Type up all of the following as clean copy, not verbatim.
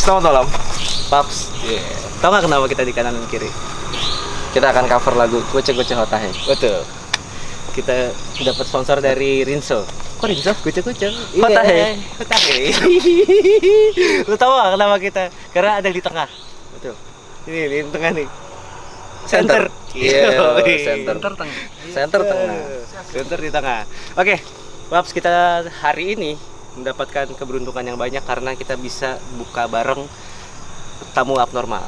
Selamat malam, Paps. Tahu nggak kenapa kita di kanan dan kiri? kita akan cover lagu Kuce-Kuce Hotahe. Betul. Kita dapat sponsor dari Rinso. Kok Rinso? Kuce-kuce. Hotahe. Hotahe. Lu tahu nggak kenapa kita? Karena ada di tengah. Betul. Ini di tengah nih. Center. Iya, Yoi. center tengah. Center tengah. Center di tengah. Oke, Paps, kita hari ini mendapatkan keberuntungan yang banyak karena kita bisa buka bareng tamu abnormal.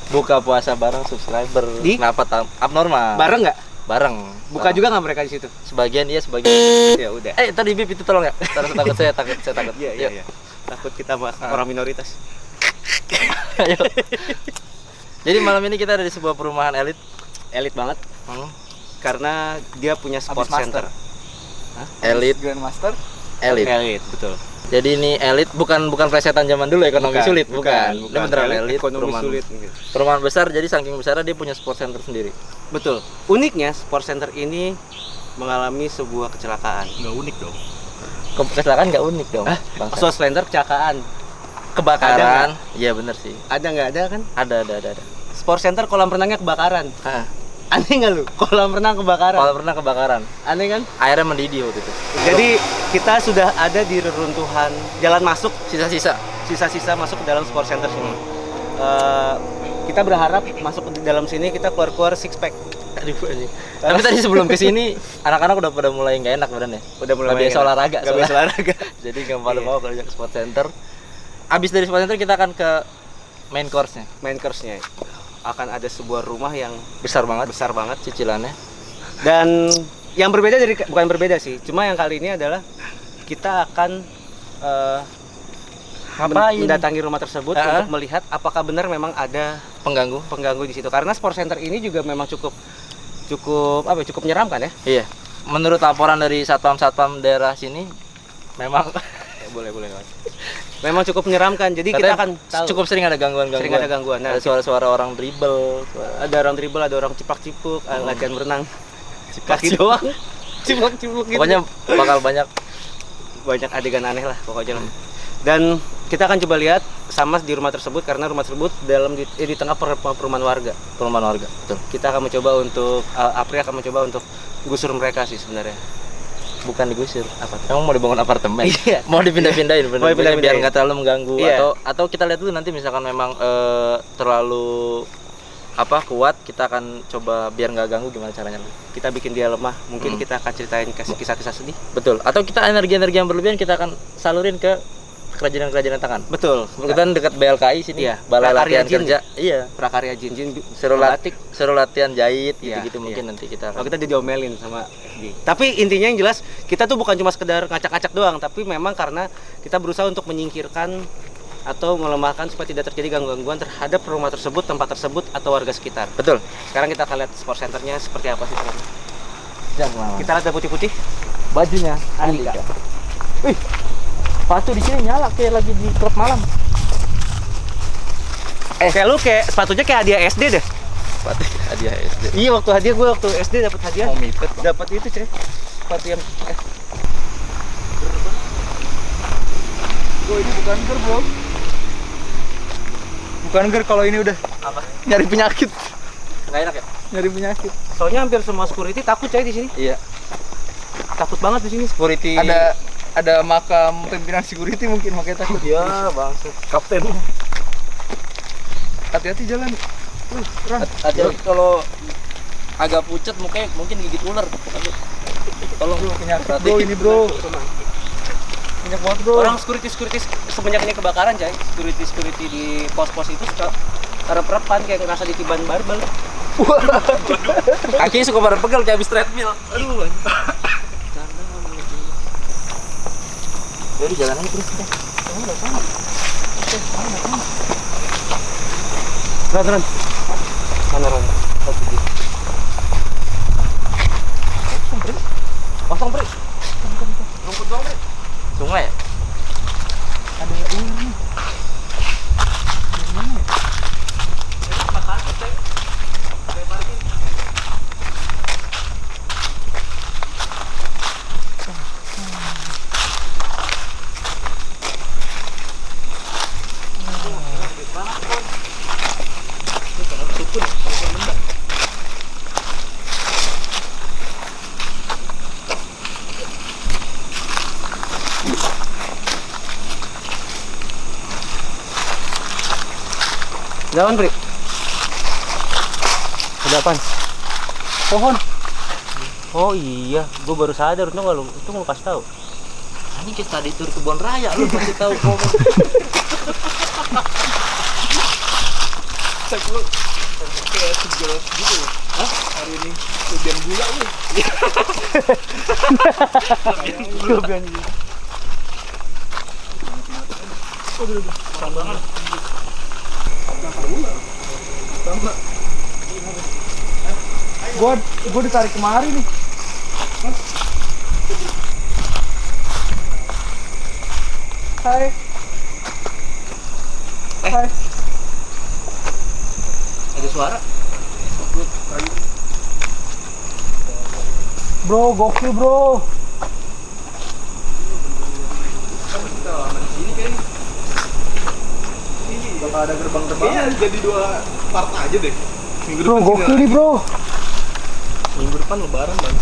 Buka puasa bareng subscriber. Di? Kenapa abnormal? Bareng nggak? Bareng. Buka Bareng. juga nggak mereka di situ? Sebagian iya, sebagian. Ya udah. Tadi bip itu tolong ya. Takut saya takut. Iya, Yuk. iya. Takut kita orang minoritas. Ayo. Jadi malam ini kita ada di sebuah perumahan elit. Elit banget karena dia punya sport Abis center. Elit. Grandmaster. Elit. Elit, betul. Jadi ini elit bukan plesetan zaman dulu ekonomi sulit, bukan. Ini beneran elit, ekonomi perumahan, sulit. perumahan besar, jadi saking besarnya dia punya sport center sendiri. Betul. Uniknya sport center ini mengalami sebuah kecelakaan. Nggak unik dong. Kecelakaan nggak unik dong. Bangsa. Sport center kecelakaan. Kebakaran. Iya bener sih. Ada nggak ada kan? Ada. Sport center kolam renangnya kebakaran. Hah. Aneh nggak lu? Kolam renang kebakaran. Kalau pernah kebakaran, Aneh kan? airnya mendidih waktu itu. Jadi kita sudah ada di reruntuhan jalan masuk, Sisa-sisa. sisa-sisa masuk ke dalam sport center sini. Kita berharap masuk ke dalam sini kita keluar six pack. Aduh, anjing. Tapi tadi sebelum kesini, anak-anak udah pada mulai nggak enak badannya. Udah mulai Nggak biasa enak. olahraga. Nggak biasa olahraga. Jadi nggak pada Iya. mau kerja ke sport center. Abis dari sport center kita akan ke main course-nya. Main course-nya akan ada sebuah rumah yang Besar banget cicilannya. dan yang berbeda dari bukan berbeda sih, cuma yang kali ini adalah kita akan Ngapain? mendatangi rumah tersebut untuk melihat apakah benar memang ada Pengganggu. di situ, karena sport center ini juga memang cukup menyeramkan ya. Iya. Menurut laporan dari satpam daerah sini, memang boleh memang cukup menyeramkan, jadi kita akan tahu cukup sering ada gangguan. sering ada gangguan. Nah, Ada suara-suara orang dribble. ada orang dribble, ada orang ciplak-cipuk, latihan berenang kaki doang, ciplak-cipluk gitu. Pokoknya bakal banyak Banyak adegan aneh lah pokoknya lah. Dan kita akan coba lihat sama di rumah tersebut, karena rumah tersebut di tengah perumahan warga. Betul. Kita akan mencoba untuk April akan mencoba untuk gusur mereka sih sebenarnya. Bukan digusir. Apa? Emang mau dibangun apartemen? Iya. Mau dipindah-pindahin Mau dipindah-pindahin. biar nggak terlalu mengganggu. Iya. Atau kita lihat dulu nanti misalkan memang terlalu kuat, kita akan coba biar nggak ganggu gimana caranya. Kita bikin dia lemah, mungkin kita akan ceritain kisah-kisah sedih. Betul. Atau kita energi-energi yang berlebihan kita akan salurin ke kerajinan tangan. Betul. Kebetulan dekat BLKI sini, Iya. Balai Prakarya Latihan Jin. Kerja. Iya. Prakarya Jin Batik, suruh latihan jahit Iya, gitu-gitu mungkin iya. nanti kita Kalau kita diomelin sama FD. Tapi intinya yang jelas kita tuh bukan cuma sekedar ngacak-ngacak doang, tapi memang karena kita berusaha untuk menyingkirkan atau melemahkan supaya tidak terjadi gangguan terhadap rumah tersebut, tempat tersebut, atau warga sekitar. Betul. Sekarang kita akan lihat sport centernya seperti apa sih sekarang. Jangan. Kita lihat yang putih-putih. Bajunya Andika. Wih, sepatu di sini nyala kayak lagi di klub malam. Kayak sepatunya kayak hadiah SD deh. Sepatu hadiah SD. Iya, waktu SD dapat hadiah. Mau mipet, Bang. Dapat itu, Cek. Sepatu yang Bro, ini bukan ger, bro. Bukan ger kalau ini udah apa? nyari penyakit. Nggak enak ya? Nyari penyakit. Soalnya hampir semua security takut, Cek, di sini. Iya. Takut banget di sini. Security. Ada makam pimpinan security mungkin makanya takut. Ya, bangsat. Kapten. Hati-hati jalan. Ran. Hati-hati kalau agak pucat mukanya mungkin gigit ular. Tolong bro, penyakit bro Perhatiin. ini bro. Banyak banget bro. Orang security semenjak ini kebakaran, Cek. Security di pos-pos itu suka repan kayak ngerasa ditiban barbel. Kakinya suka pada pegel kayak habis treadmill. Aduh. Jadi jalan aja terus deh. Ran. Mana Ran? Kosong, Bre. Rumput doang, Bre. Sungai ya? Ada ular nih. Ada apaan, Pri? Ada apaan? Pohon. Oh iya, gue baru sadar. Untung nggak lu, itu mau kasih tahu. Ini kita di tur kebun raya lu masih tahu kok. Cek lu. Kayak sejelas gitu loh. Hah? Hari ini kelebihan gula lu. Kelebihan gula. Sambangan. Sama. Gua ditarik kemari nih. Hai. Hai. Ada suara. Bro, gokil bro. Bakal ada gerbang-gerbang. Iya, jadi 2 part aja deh. Minggu depan bro, gokil nih bro. Minggu depan lebaran bang.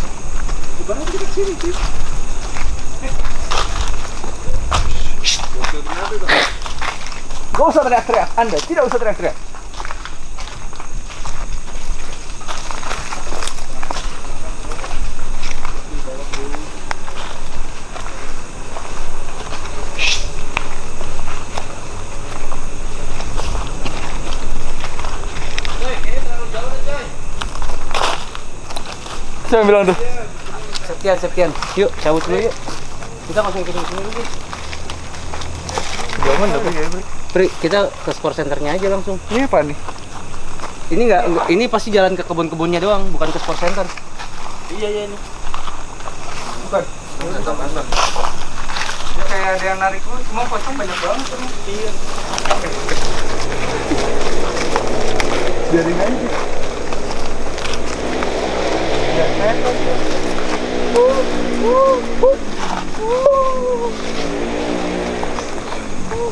Lebaran kita kesini sih. Gokil benar itu. Gak usah teriak-teriak, Anda tidak usah teriak-teriak. Siapa bilang tuh? Septian. Yuk, cabut dulu yuk. Kita langsung ke sini dulu. Jangan tapi ya, Bro. Pri, kita ke sport centernya aja langsung. Ini apa nih? Ini enggak, ini pasti jalan ke kebun-kebunnya doang, bukan ke sport center. Iya ini. Bukan. Mantap. Ya kayak ada yang narik lu, cuma pocong banyak banget. Iya. Biarin aja. Ya, naik lagi.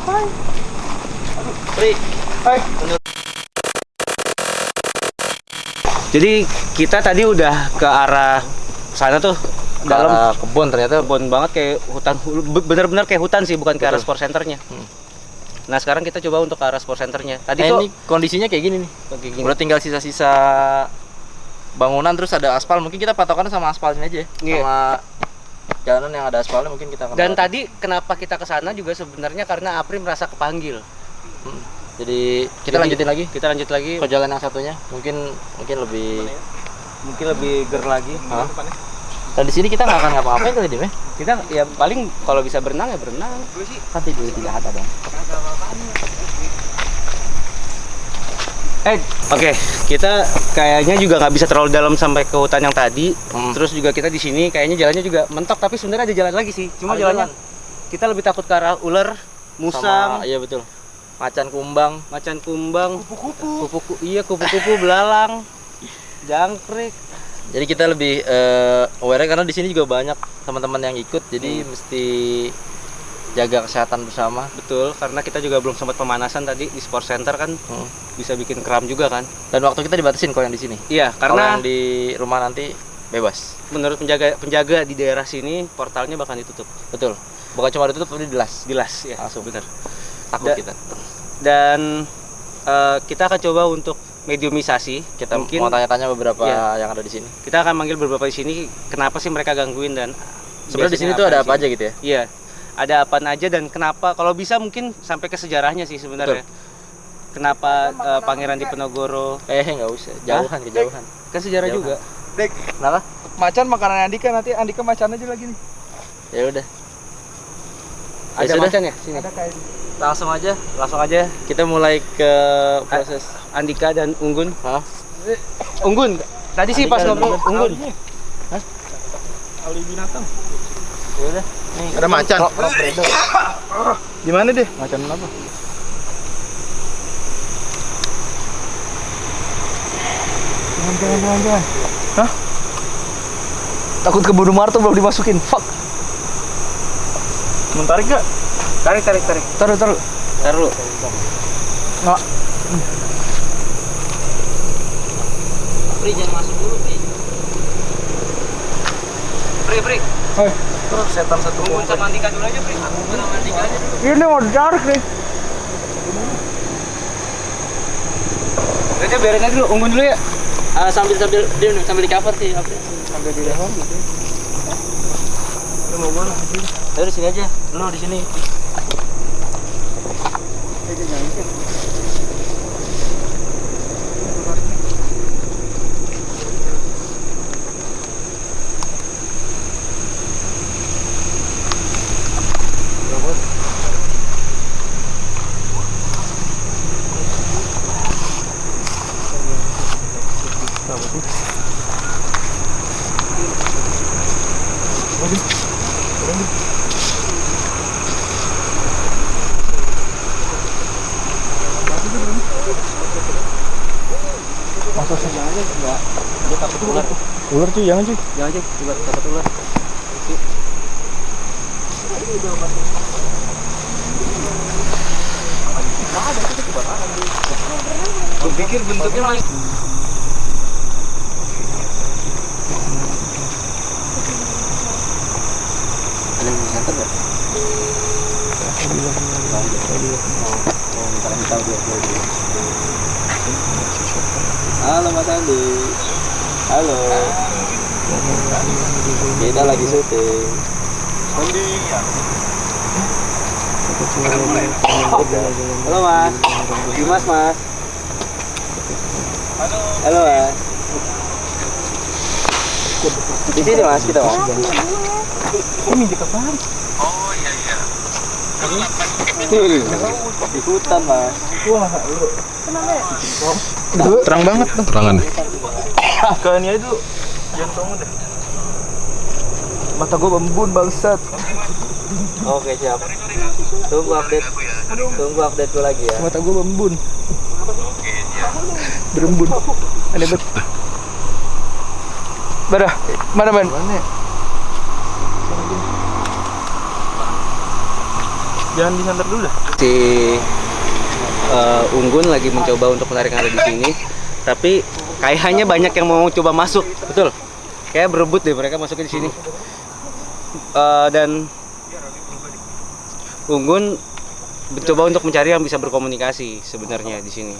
Hai. Pri. Hai. Jadi kita tadi udah ke arah sana tuh, dalam Dalam kebun ternyata. kebun banget kayak hutan, bener-bener kayak hutan sih, bukan ke arah Betul. sport centernya. Hmm. Nah sekarang kita coba untuk ke arah sport centernya. Tadi Nah, tuh ini kondisinya kayak gini nih. kayak gini. Udah tinggal sisa-sisa bangunan, terus ada aspal. Mungkin kita patokan sama aspal ini aja ya. Iya. Sama jalanan yang ada aspalnya mungkin kita akan Dan lewat. tadi kenapa kita ke sana juga sebenarnya karena Apri merasa kepanggil. Jadi kita Jadi, lanjutin lagi Kita lanjut lagi. ke jalan yang satunya. Mungkin lebih. Mungkin lebih ger lagi. Hah? Dan di sini kita nggak akan ngapa-ngapain kali Dim ya. Kita ya paling kalau bisa berenang ya berenang. Kan tidur tidak ada dong. Oke, kita kayaknya juga nggak bisa terlalu dalam sampai ke hutan yang tadi. Terus juga kita di sini kayaknya jalannya juga mentok, tapi sebenarnya ada jalan lagi sih. Cuma Ada jalannya jalan. kita lebih takut ke arah ular, musang, Sama, iya betul. Macan kumbang. macan kumbang, kupu-kupu, belalang, jangkrik. Jadi kita lebih aware karena di sini juga banyak teman-teman yang ikut. Jadi mesti jaga kesehatan bersama. Betul, karena kita juga belum sempat pemanasan tadi di sport center kan, bisa bikin kram juga kan. Dan waktu kita dibatasin kalau yang di sini. Iya, Kalau karena yang di rumah nanti bebas. menurut penjaga di daerah sini portalnya bakal ditutup. Betul. Bukan cuma ditutup tapi dilas. Dilas ya. Langsung. Benar. Takut Da- kita. Dan kita akan coba untuk mediumisasi. Kita mungkin mau tanya-tanya beberapa Iya. yang ada di sini. kita akan manggil beberapa di sini. Kenapa sih mereka gangguin dan Sebenarnya di sini biasanya tuh ada di apa sini? aja gitu ya? Iya, ada apa aja dan kenapa? Kalau bisa mungkin sampai ke sejarahnya sih sebenarnya. Kenapa Pangeran Diponegoro? Nggak usah. Jauhan, kejauhan. Kan sejarah Jauhan. juga. Dek, Kenapa? macan makanan Andika, nanti Andika macan aja lagi nih. Ya udah. Ada sudah. macan ya sini. Ada kayak Langsung aja. Langsung aja Kita mulai ke proses. Andika dan Unggun. Hah? Unggun. Tadi sih Andika pas dan ngobrol Unggun. Ali binatang. Ya udah. Nih. Ada macan. Gimana deh? Macan apa? Jangan. Hah? Takut keburu marto belum dimasukin. Fuck. Mau tarik gak? Tarik. Taruh. Taruh. Nggak. Pri jangan masuk dulu, Pri. Pri. Hai. Terus setan satu. Unggun sama Andika dulu aja, Pri. Unggun sama Andika aja dulu. Ini mau ditarik nih. Berarti biarin aja dulu, unggun dulu ya. Sambil di cover sih. Sambil di level gitu. Lu mau mana? Ayo di sini aja. Lu di sini. Ular cuy, jangan cuy. Jangan aja, coba takut ular. Gue pikir bentuknya masih ada yang center nggak? Halo Mas Andi. Halo. Kita lagi syuting. Andi. Halo Mas. Dimas Mas. Halo Mas. Di sini Mas kita Mas. Ini di kapan? Di hutan Mas. Wah, lu. Terang banget tuh. Terangan. Kayaknya itu jantung deh. Mata gua bembun bangsat. Oke siap. Tunggu update. Tunggu update gue lagi ya. Mata gua bembun. Berembun. Aneh banget. Barah, mana man? Jangan disantar dulu dah. Si Unggun lagi mencoba untuk menarik yang ada di sini, tapi kayaknya banyak yang mau coba masuk, betul? Kayak berebut deh mereka masukin di sini. Dan Unggun mencoba untuk mencari yang bisa berkomunikasi sebenarnya di sini.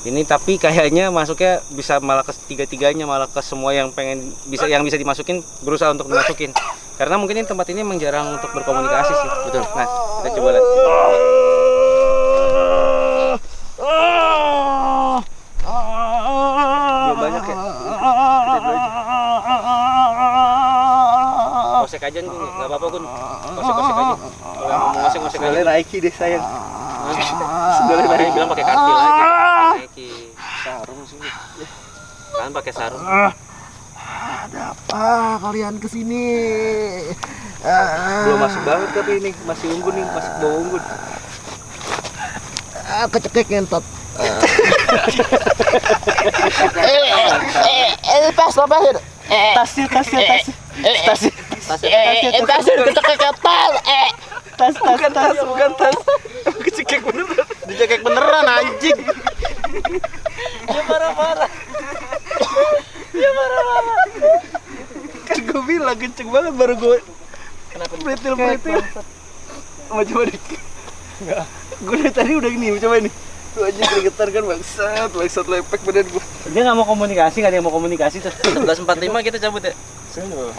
Ini tapi kayaknya masuknya bisa malah ke tiga-tiganya, malah ke semua yang pengen yang bisa dimasukin berusaha untuk dimasukin. Karena mungkin tempat ini memang jarang untuk berkomunikasi sih, betul. Nah, kita coba lihat. Dia banyak ya. Kosek aja nih, nggak apa-apa Gun. Kosek aja. Kosek aja. Nike deh sayang. Sudah Nike bilang pakai kartil aja. Nike. Sarung sih. Kan pakai sarung. Ada apa kalian kesini? Belum masuk banget tapi ini masih Unggun nih, masih bawa Unggun. Kecekek ngentot. Pas lepasin. Tasnya. Tasnya kecekek tas. Bukan tas. Kecekek beneran. Dicekek beneran anjing. Ya parah-parah. Kan gue bilang kenceng banget baru gue. Kenapa? Pretil. Mau coba deh. Enggak. Gue dari tadi udah ini, coba ini. Tuh aja keringetan kan bangsat lepek badan gue. Dia nggak mau komunikasi, nggak ada yang mau komunikasi tuh. 11.45 kita cabut ya. Sini loh.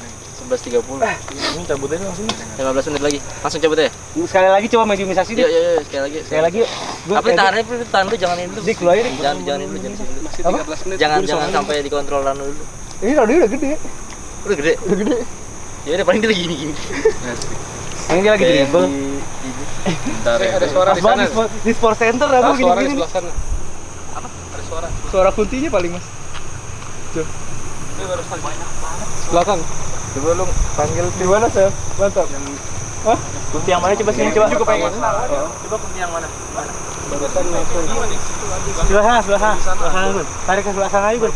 11.30. Ini cabut aja langsung. 15 menit lagi. Langsung cabut ya. Sekali lagi coba mediumisasi Yuk, deh. sekali lagi. Yuk. Apa tahannya tahan dulu, jangan ini dulu. Dik, keluarin, Dik. Jangan ini dulu, Masih 13 menit. Jangan sampai dikontrol dulu. Ini udah gede. Udah gede. Ya udah paling dia lagi gini. Ini dia lagi dribble. Bentar ya. Ada suara Pas banget di sport center aku Suara di gini-gini. sebelah sana. Apa? Ada suara. Suara kuntinya paling mas. Tuh. Ini baru banyak banget. Belakang. Coba lu panggil di mana sih? Mantap. Hah? Kunti yang mana coba sini coba. Juga pengen. Coba kunti yang mana? Barusan masuk. Sebelah sana, Gun. Tarik ke sebelah sana aja, Gun.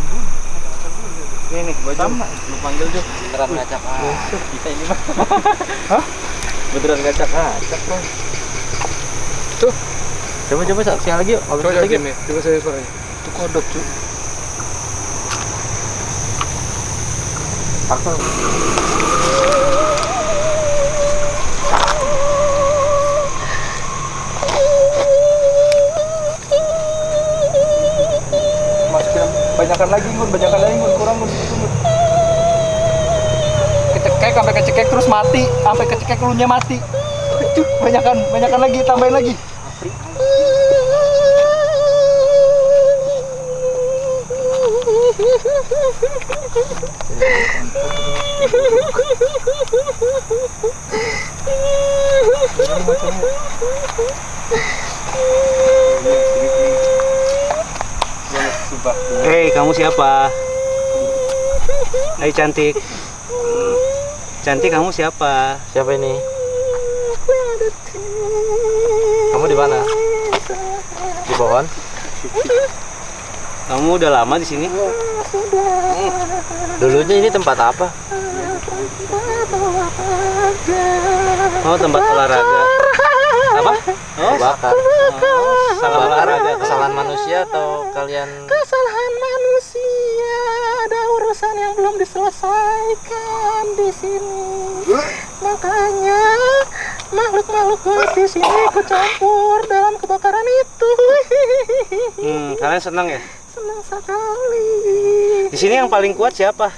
Ini nih, Sama. Lu panggil tuh. Beneran ngacak. Kita ini mah. Hah? Beneran ngacak. Tuh. Coba sekali lagi yuk. Coba lagi nih. Coba saya suaranya. Itu kodok, cuy. Paksa. banyakan lagi Gun, kurang Gun. Kecekek sampai kecekek terus mati, sampai kecekek elunya mati. Banyakan lagi, tambahin lagi. Hei, kamu siapa? Hai cantik. Cantik, kamu siapa? Siapa ini? Kamu di mana? Di pohon? Kamu udah lama di sini? Dulunya ini tempat apa? Oh, tempat olahraga. Apa? Oh, Bakar. salah Bakar olahraga. kesalahan manusia atau kalian? Kesalahan manusia, ada urusan yang belum diselesaikan di sini. Makanya makhluk-makhluk gaib di sini ikut campur dalam kebakaran itu. Kalian senang ya? Senang sekali. Di sini yang paling kuat siapa?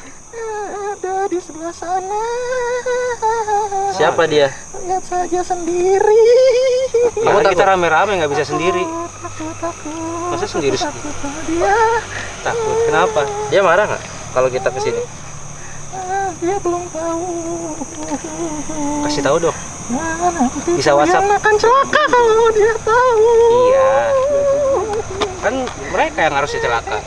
Ada di sebelah sana. Siapa dia? Lihat saja sendiri. Ya, kan kita rame-rame nggak bisa sendiri. Takut. Masa sendiri? Takut sama dia. Takut. Kenapa? Dia marah nggak kalau kita kesini? Dia belum tahu. Kasih tahu dong. Nah, nanti Bisa WhatsApp. dia akan celaka kalau dia tahu. Iya. Kan mereka yang harusnya celaka.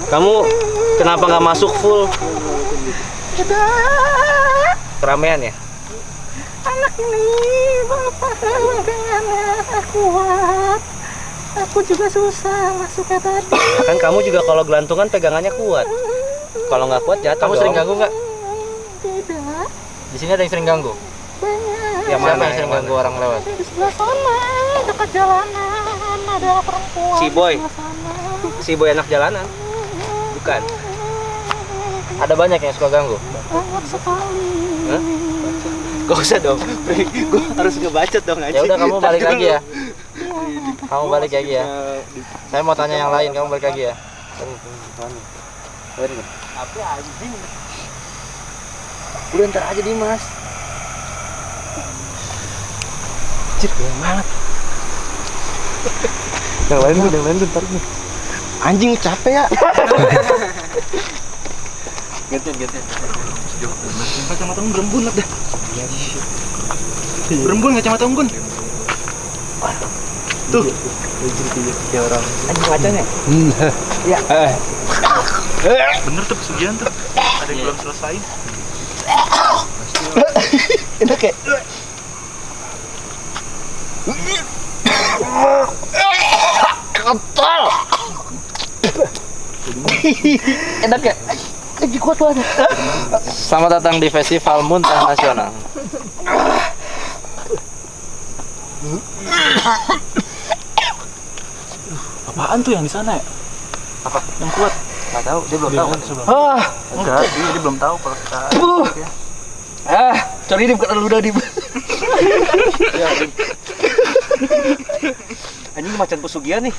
Kamu kenapa nggak masuk full Tidak. keramaian ya? Anak ini bapak dengan kuat. Aku juga susah masuknya tadi. Kan kamu juga kalau gelantungan pegangannya kuat. Kalau nggak kuat jatuh. Kamu sering ganggu nggak? Tidak. Di sini ada yang sering ganggu? Banyak. Yang Siapa mana? yang sering ganggu orang lewat? Di sebelah sana dekat jalanan ada perempuan. Si Boy. Di sebelah sana. Si boy anak jalanan. Bukan. Ada banyak yang suka ganggu? Banyak sekali. Hah? Gak usah dong. Gue harus ngebacot dong aja. Ya udah kamu balik lagi ya. Kamu balik lagi ya. Saya mau tanya yang lain, kamu balik lagi ya. Apa anjing? Udah ntar aja Dimas. Cip, yang banget. Yang lain tuh ntar nih. Anjing capek ya. Gantian. Kacamata berembun lah dah. Berembun kacamata unggun. Tuh. Tiga orang. Anjing macanya. Iya. Bener tuh pesugihan tuh. Ada yang belum selesai. Enak ya? Kotor. Enak ya? Lagi kuat banget. Selamat datang di Festival Muntah Nasional. Apaan tuh yang di sana ya? Apa? Yang kuat? Nggak tahu, dia belum tahu. Enggak, dia belum tahu kalau kita. Sorry Dim, karena lu udah Dim. Anjing macan pesugihan nih.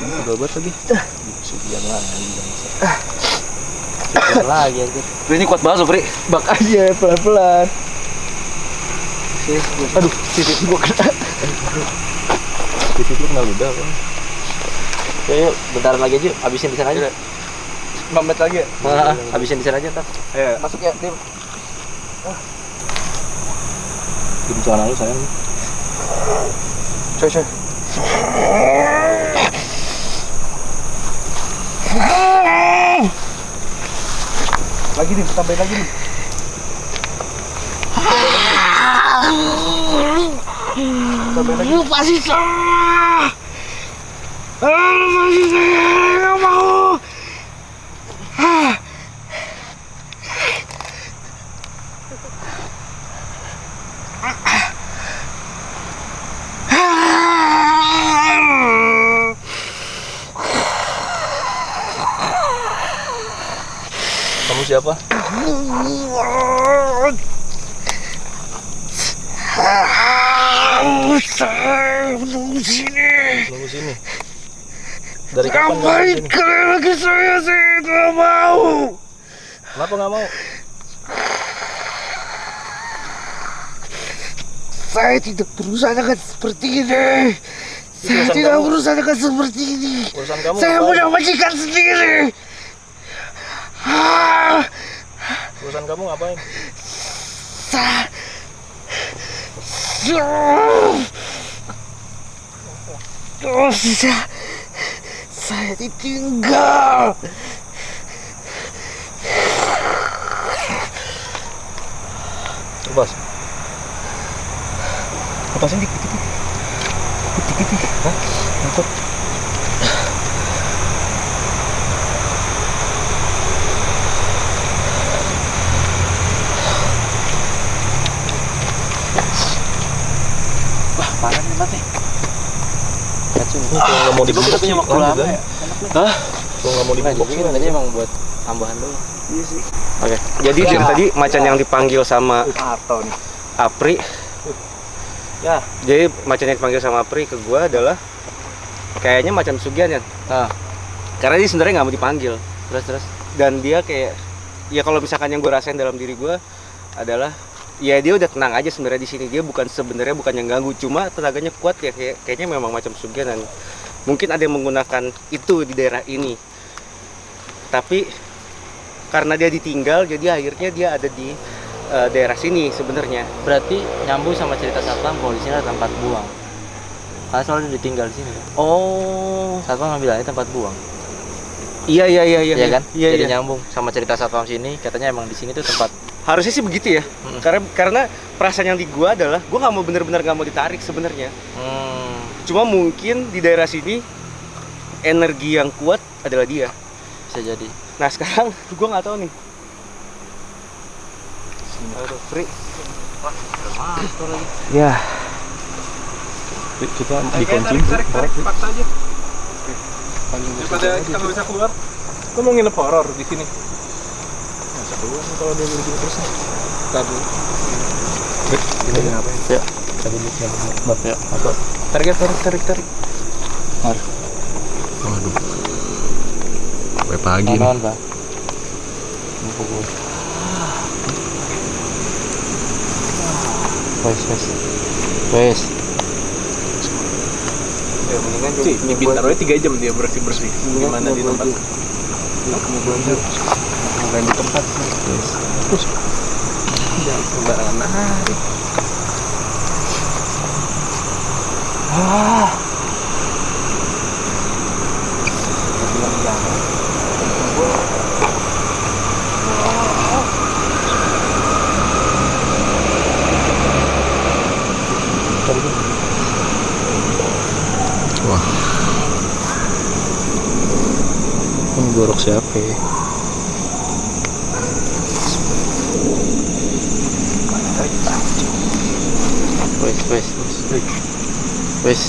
Gabut lagi. Lagi aja. Ini kuat banget, Pri. Bak aja pelan-pelan. Aduh, titik gua kena. Titik lu kena ludah kan. Yuk, bentar lagi aja, habisin di sana aja. 5 menit lagi ya? Habisin di sana aja ntar. Ayo. Masuk ya, Dim. Di celana lu sayang. Coy. Lagi nih, tambahin lagi nih. Lu pasti salah. Lu pasti salah. Nggak mau. Kamu siapa? Saya menunggu sini. Nunggu sini. Dari kapan nggak Ngapain sini? kalian lagi saya nggak mau. Kenapa nggak mau? Saya tidak berusaha dengan seperti ini. Saya urusan tidak kamu. berusaha dengan seperti ini. Urusan kamu Saya ngapain? punya majikan sendiri. Ah, Urusan kamu ngapain? sa- Oh, saya ditinggal. Bos. Apa sih dikit? Hah? Untuk Parah nih mati. Kacung. nggak mau Tiba kita punya waktu lama ya. Hah? Lo nggak mau Nggak, dibobok jadi sih? katanya emang buat tambahan dulu. Oke. Jadi dari tadi macan yang dipanggil sama Atau nih. Apri. Ya. Jadi macan yang dipanggil sama Apri ke gua adalah kayaknya macan Sugian ya. Nah, Karena dia sebenarnya nggak mau dipanggil. terus. Dan dia kayak ya kalau misalkan yang gue rasain dalam diri gue adalah ya dia udah tenang aja sebenarnya di sini. Dia sebenarnya bukan yang ganggu, cuma tenaganya kuat ya, kayaknya memang macam Sugian, dan mungkin ada yang menggunakan itu di daerah ini. Tapi karena dia ditinggal, jadi akhirnya dia ada di daerah sini sebenarnya. Berarti nyambung sama cerita satpam kalau di sini ada tempat buang. Karena selalu ditinggal di sini. Oh, Satpam bilang ini tempat buang. iya Iya kan? Iya, Jadi iya. nyambung sama cerita satpam sini, katanya emang di sini tuh tempat. Harusnya sih begitu ya. Karena perasaan yang di gua adalah gua nggak mau bener-bener nggak mau ditarik sebenarnya. Cuma mungkin di daerah sini energi yang kuat adalah dia. Bisa jadi. Nah sekarang gua nggak tahu nih. Free. Ya. Kita dikunci. Tarik paksa aja. Daripada kita nggak bisa keluar. Kita mau nginep horor di sini. Masa keluar nih kalau dia begini terus nih. Tadi. Ini ngapain? Ya. Tadi mikir. Ya. Apa? Tarik. Mari. Waduh. Sampai pagi nih. Naon, Pak? Pukul. Wes. Ya, mendingan Cik, ini pintar aja 3 jam dia bersih-bersih. Gimana di tempat? Bukan di tempat sih. Jangan sembarangan narik. Wah. Ini gorok siapa ya? Wes.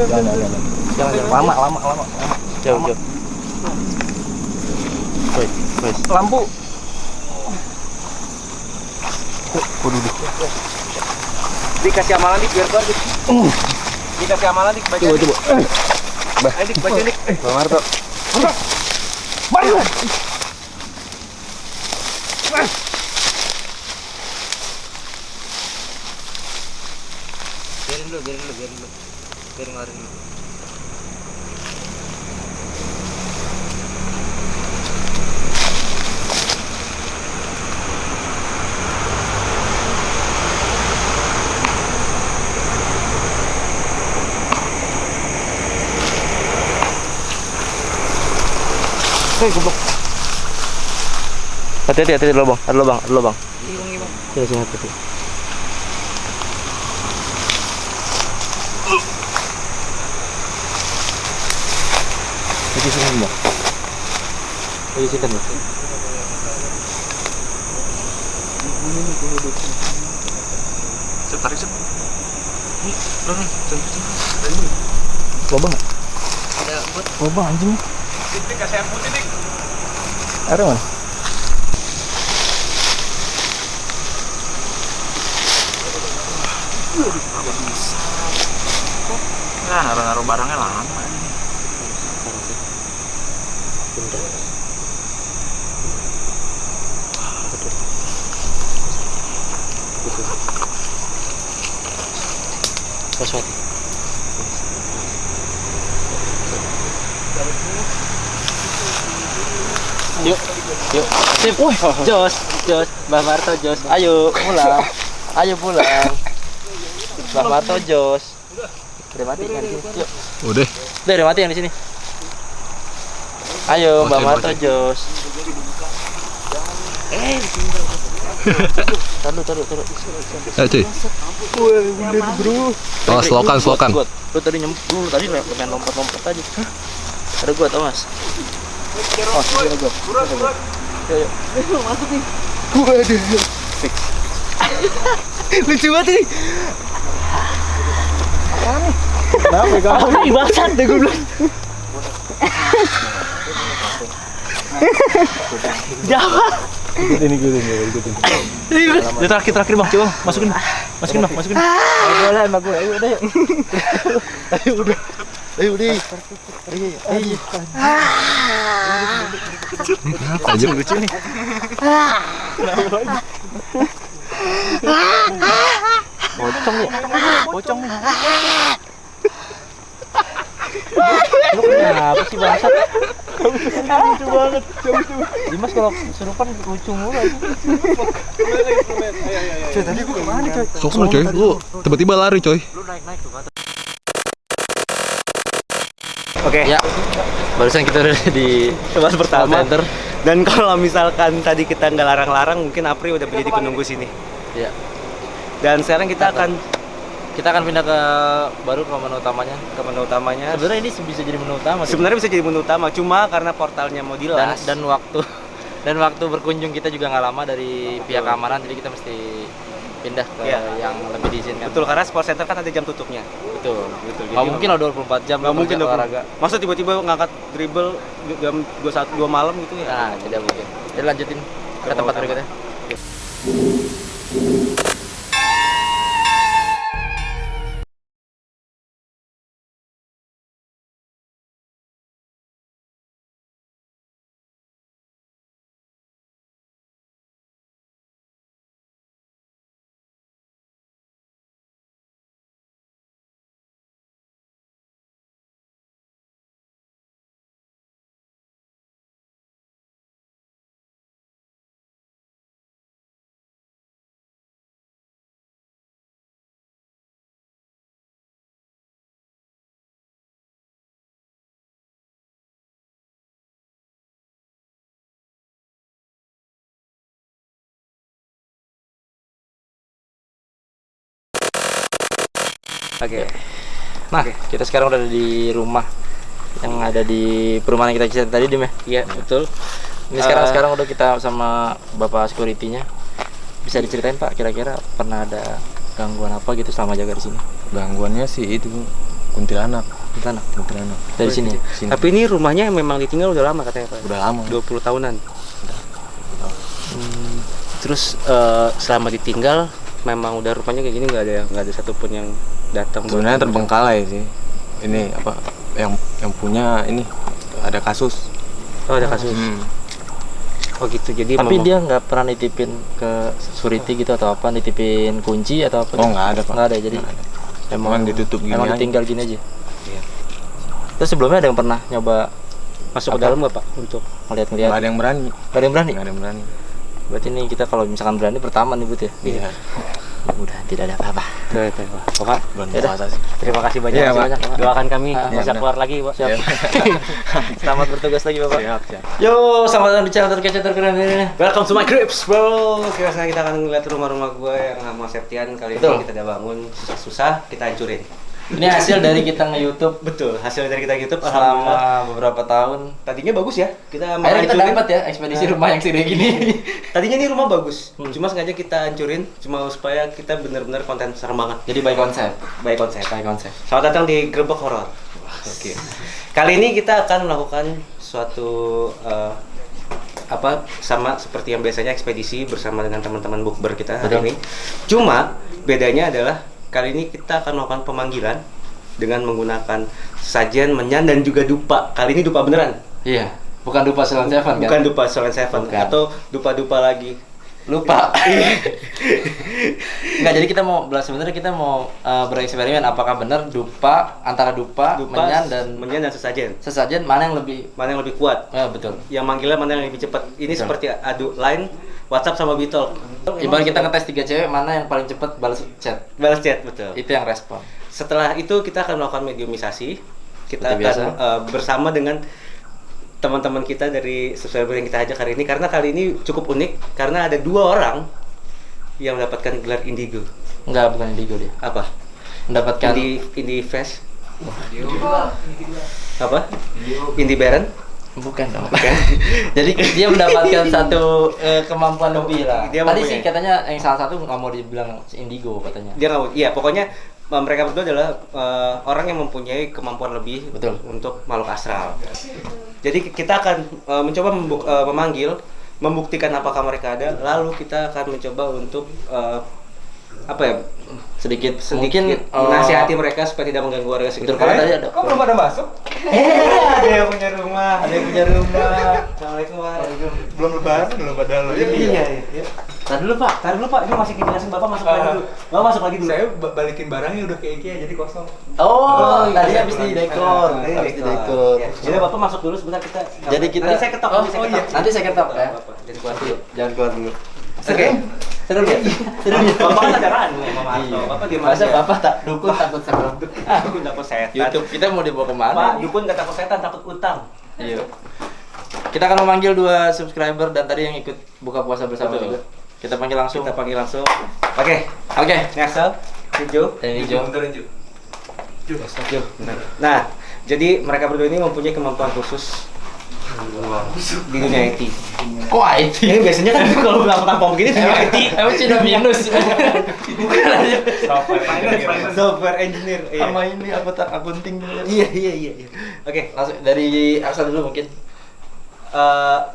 Biar. Jangan lama. Jauh. Wes. Lampu. Dikasih amalan dik biar keluar dik. Dikasih amalan dik baca. Coba. Dik baca dik. Bang Marto. Biarin dulu. Biarin ngeluarin dulu. Goblok. Hati-hati ada lubang. Sini hati-hati. Di sini, Mbak. Di sini, Mbak. Tarik. Lubang. Ada buat Lubang anjing. Dik kasih air putih dik. Air mana? Nah, naruh barangnya lama. Sesuatu. Yuk, yuk. Sip. Jos, Mbah Marto Jos. Ayo pulang. Ayo pulang. Mbah Marto Jos. Udah mati kan? Yuk. Udah. Udah mati yang di sini. Ayo Mbah Marto Jos. Taruh. Cuy. Oh, slokan. Lu tadi nyemplung, tadi main lompat-lompat aja. Ada gua, Thomas. Oh, sini ada gua. Yuk. Masuk nih. Waduh. Lucu banget ini. Kenapa kamu? Ini basah deh gue bilang. Jawa. Ikutin. Terakhir Bang, coba masukin Bang. Boleh sama gue. Ayo udah. Ayo udah. Aja lucu nih. Pocong nih. Lu kenapa sih bangsat? Lucu banget. Dimas kalau serupan lucu mulu aja. Coy, tadi gua kemana coy? Soalnya coy, lu tiba-tiba lari coy. Lu naik ke atas. Oke. Ya. Barusan kita udah di Tempat pertama. center. Dan kalau misalkan tadi kita nggak larang-larang, mungkin Apri udah menjadi penunggu sini. Ya. Dan sekarang kita akan pindah ke menu utamanya. ke menu utamanya. Sebenarnya ini bisa jadi menu utama. sih. Sebenarnya bisa jadi menu utama, cuma karena portalnya mau dilas dan waktu berkunjung kita juga nggak lama dari pihak keamanan, jadi kita mesti pindah ke Iya. yang lebih diizinkan. betul, karena sport center kan ada jam tutupnya. Betul. Betul. Nggak mungkin lah 24 jam Nggak mungkin kerja olahraga. Masa tiba-tiba ngangkat dribble jam 2 malam gitu ya? Nah, tidak mungkin. Jadi lanjutin ke Ke tempat utama. berikutnya. Oke. Nah, kita sekarang udah di rumah yang ada di perumahan yang kita cerita tadi, Dim ya? Iya, betul. Ini sekarang udah kita sama Bapak security-nya. Bisa diceritain Pak, kira-kira pernah ada gangguan apa gitu selama jaga di sini? Gangguannya sih itu kuntilanak. Kuntilanak. Dari Oh, sini. Ya? Sini. Tapi ini rumahnya memang ditinggal udah lama katanya Pak. Udah lama. 20 tahunan. Terus selama ditinggal memang udah rumahnya kayak gini, nggak ada satupun yang datang. Sebenarnya terbengkalai sih. Ini apa yang punya ini ada kasus. Oh, ada kasus. Oh gitu. Jadi Tapi memang- dia nggak pernah nitipin ke security gitu atau apa, nitipin kunci atau apa? Oh, nggak ada, Pak. Nggak ada, jadi Nggak ada. emang Cuman ditutup gini emang aja. ditinggal gini aja. Iya. Terus sebelumnya ada yang pernah nyoba masuk ke Apa? dalam nggak Pak untuk ngeliat-ngeliat? Nggak ada yang berani. Nggak ada yang berani? Nggak ada yang berani. Berarti ini kita kalau misalkan berani pertama nih Bud ya? Iya. Udah tidak ada apa-apa. Oh, Pak. Bulan Yaudah. puasa sih. Terima kasih banyak. Iya, Pak. Pak. Doakan kami Ah, bisa benar. keluar lagi, Pak. Siap. Selamat bertugas lagi Bapak. Siap, siap. Yo, selamat datang di channel terkece terkeren ini. Welcome to my cribs, bro. Sekarang kita akan ngeliat rumah-rumah gue yang sama Septian. Kali Betul. ini kita udah bangun susah-susah, kita hancurin. Ini hasil dari kita nge-YouTube Betul, hasil dari kita YouTube alhamdulillah. selama beberapa tahun. Tadinya bagus ya, kita mau Akhirnya kita hancurin. dapat ya ekspedisi rumah yang segede gini. Tadinya ini rumah bagus, cuma sengaja kita hancurin, cuma supaya kita benar-benar konten serem banget. Jadi by konsep. Baik konsep. By konsep. Selamat datang di Gerbek Horor. Oke. Kali ini kita akan melakukan suatu apa sama seperti yang biasanya ekspedisi bersama dengan teman-teman bukber kita hari Betul. ini. Cuma bedanya adalah kali ini kita akan melakukan pemanggilan dengan menggunakan sajian, menyan, dan juga dupa. Kali ini dupa beneran. Iya. Bukan dupa Silent Seven kan? Bukan dupa Silent Seven Bukan. atau dupa-dupa lagi. Lupa. Enggak, jadi kita mau sebenarnya kita mau bereksperimen apakah benar dupa antara dupa, menyan dan sesajen. sesajen mana yang lebih kuat? ya betul. Yang manggilnya mana yang lebih cepat? Ini Betul. seperti adu line WhatsApp sama Bitol. Ibarat kita ngetes 3 cewek mana yang paling cepat balas chat. Balas chat, betul. Itu yang respon. Setelah itu kita akan melakukan mediumisasi. Kita Seperti akan bersama dengan teman-teman kita dari subscriber yang kita ajak hari ini, karena kali ini cukup unik karena ada 2 orang yang mendapatkan gelar Indigo. Enggak, bukan Indigo dia. Apa? Mendapatkan Indie Fest. Apa? Indie Baron. bukan dong. Jadi dia mendapatkan satu kemampuan lebih lah. Dia Tadi mempunyai. sih katanya yang salah satu nggak mau dibilang Indigo katanya. Dia nggak, iya pokoknya mereka berdua adalah orang yang mempunyai kemampuan lebih Betul. untuk makhluk astral. Jadi kita akan mencoba memanggil, membuktikan apakah mereka ada, lalu kita akan mencoba untuk apa ya, sedikit mungkin menasihati mereka supaya tidak mengganggu warga sekitar. Betul, karena tadi ada. Kok belum pada masuk? Ada yang punya rumah, ada yang punya rumah. Assalamualaikum warahmatullahi wabarakatuh. Belum lebaran belum pada lo. Iya. Tadi dulu Pak. Taruh dulu Pak, ini masih dijelasin Bapak masuk lagi dulu. Bapak masuk lagi dulu. Saya balikin barangnya udah ke IKEA jadi kosong. Oh, tadi iya. habis di dekor. Tadi Habis di dekor. Ya, jadi Bapak masuk dulu sebentar kita. Jadi kita Nanti saya ketok. Nanti saya ketok ya. Bapak, jadi keluar dulu. Jangan keluar dulu. Oke. Seru ya? Seru ya? Bapak kan ada kan Mama Arto. Bapak di mana? Masa Bapak tak dukun takut seru. Dukun takut setan. YouTube kita mau dibawa kemana? Pak, dukun gak takut setan, takut utang. Iya. Kita akan memanggil 2 subscriber dan tadi yang ikut buka puasa bersama Betul. juga. Kita panggil langsung. Kita panggil langsung. Oke. Oke. Nesel, Hijau. Dan hijau. Nah, jadi mereka berdua ini mempunyai kemampuan khusus di dunia IT. Kok IT? Ini biasanya kan kalau tampang begini dunia IT. Emang Cina minus. Bukan aja. Software engineer. Iya. Sama ini akunting dulu. Iya. Oke, Langsung dari Arsa dulu mungkin.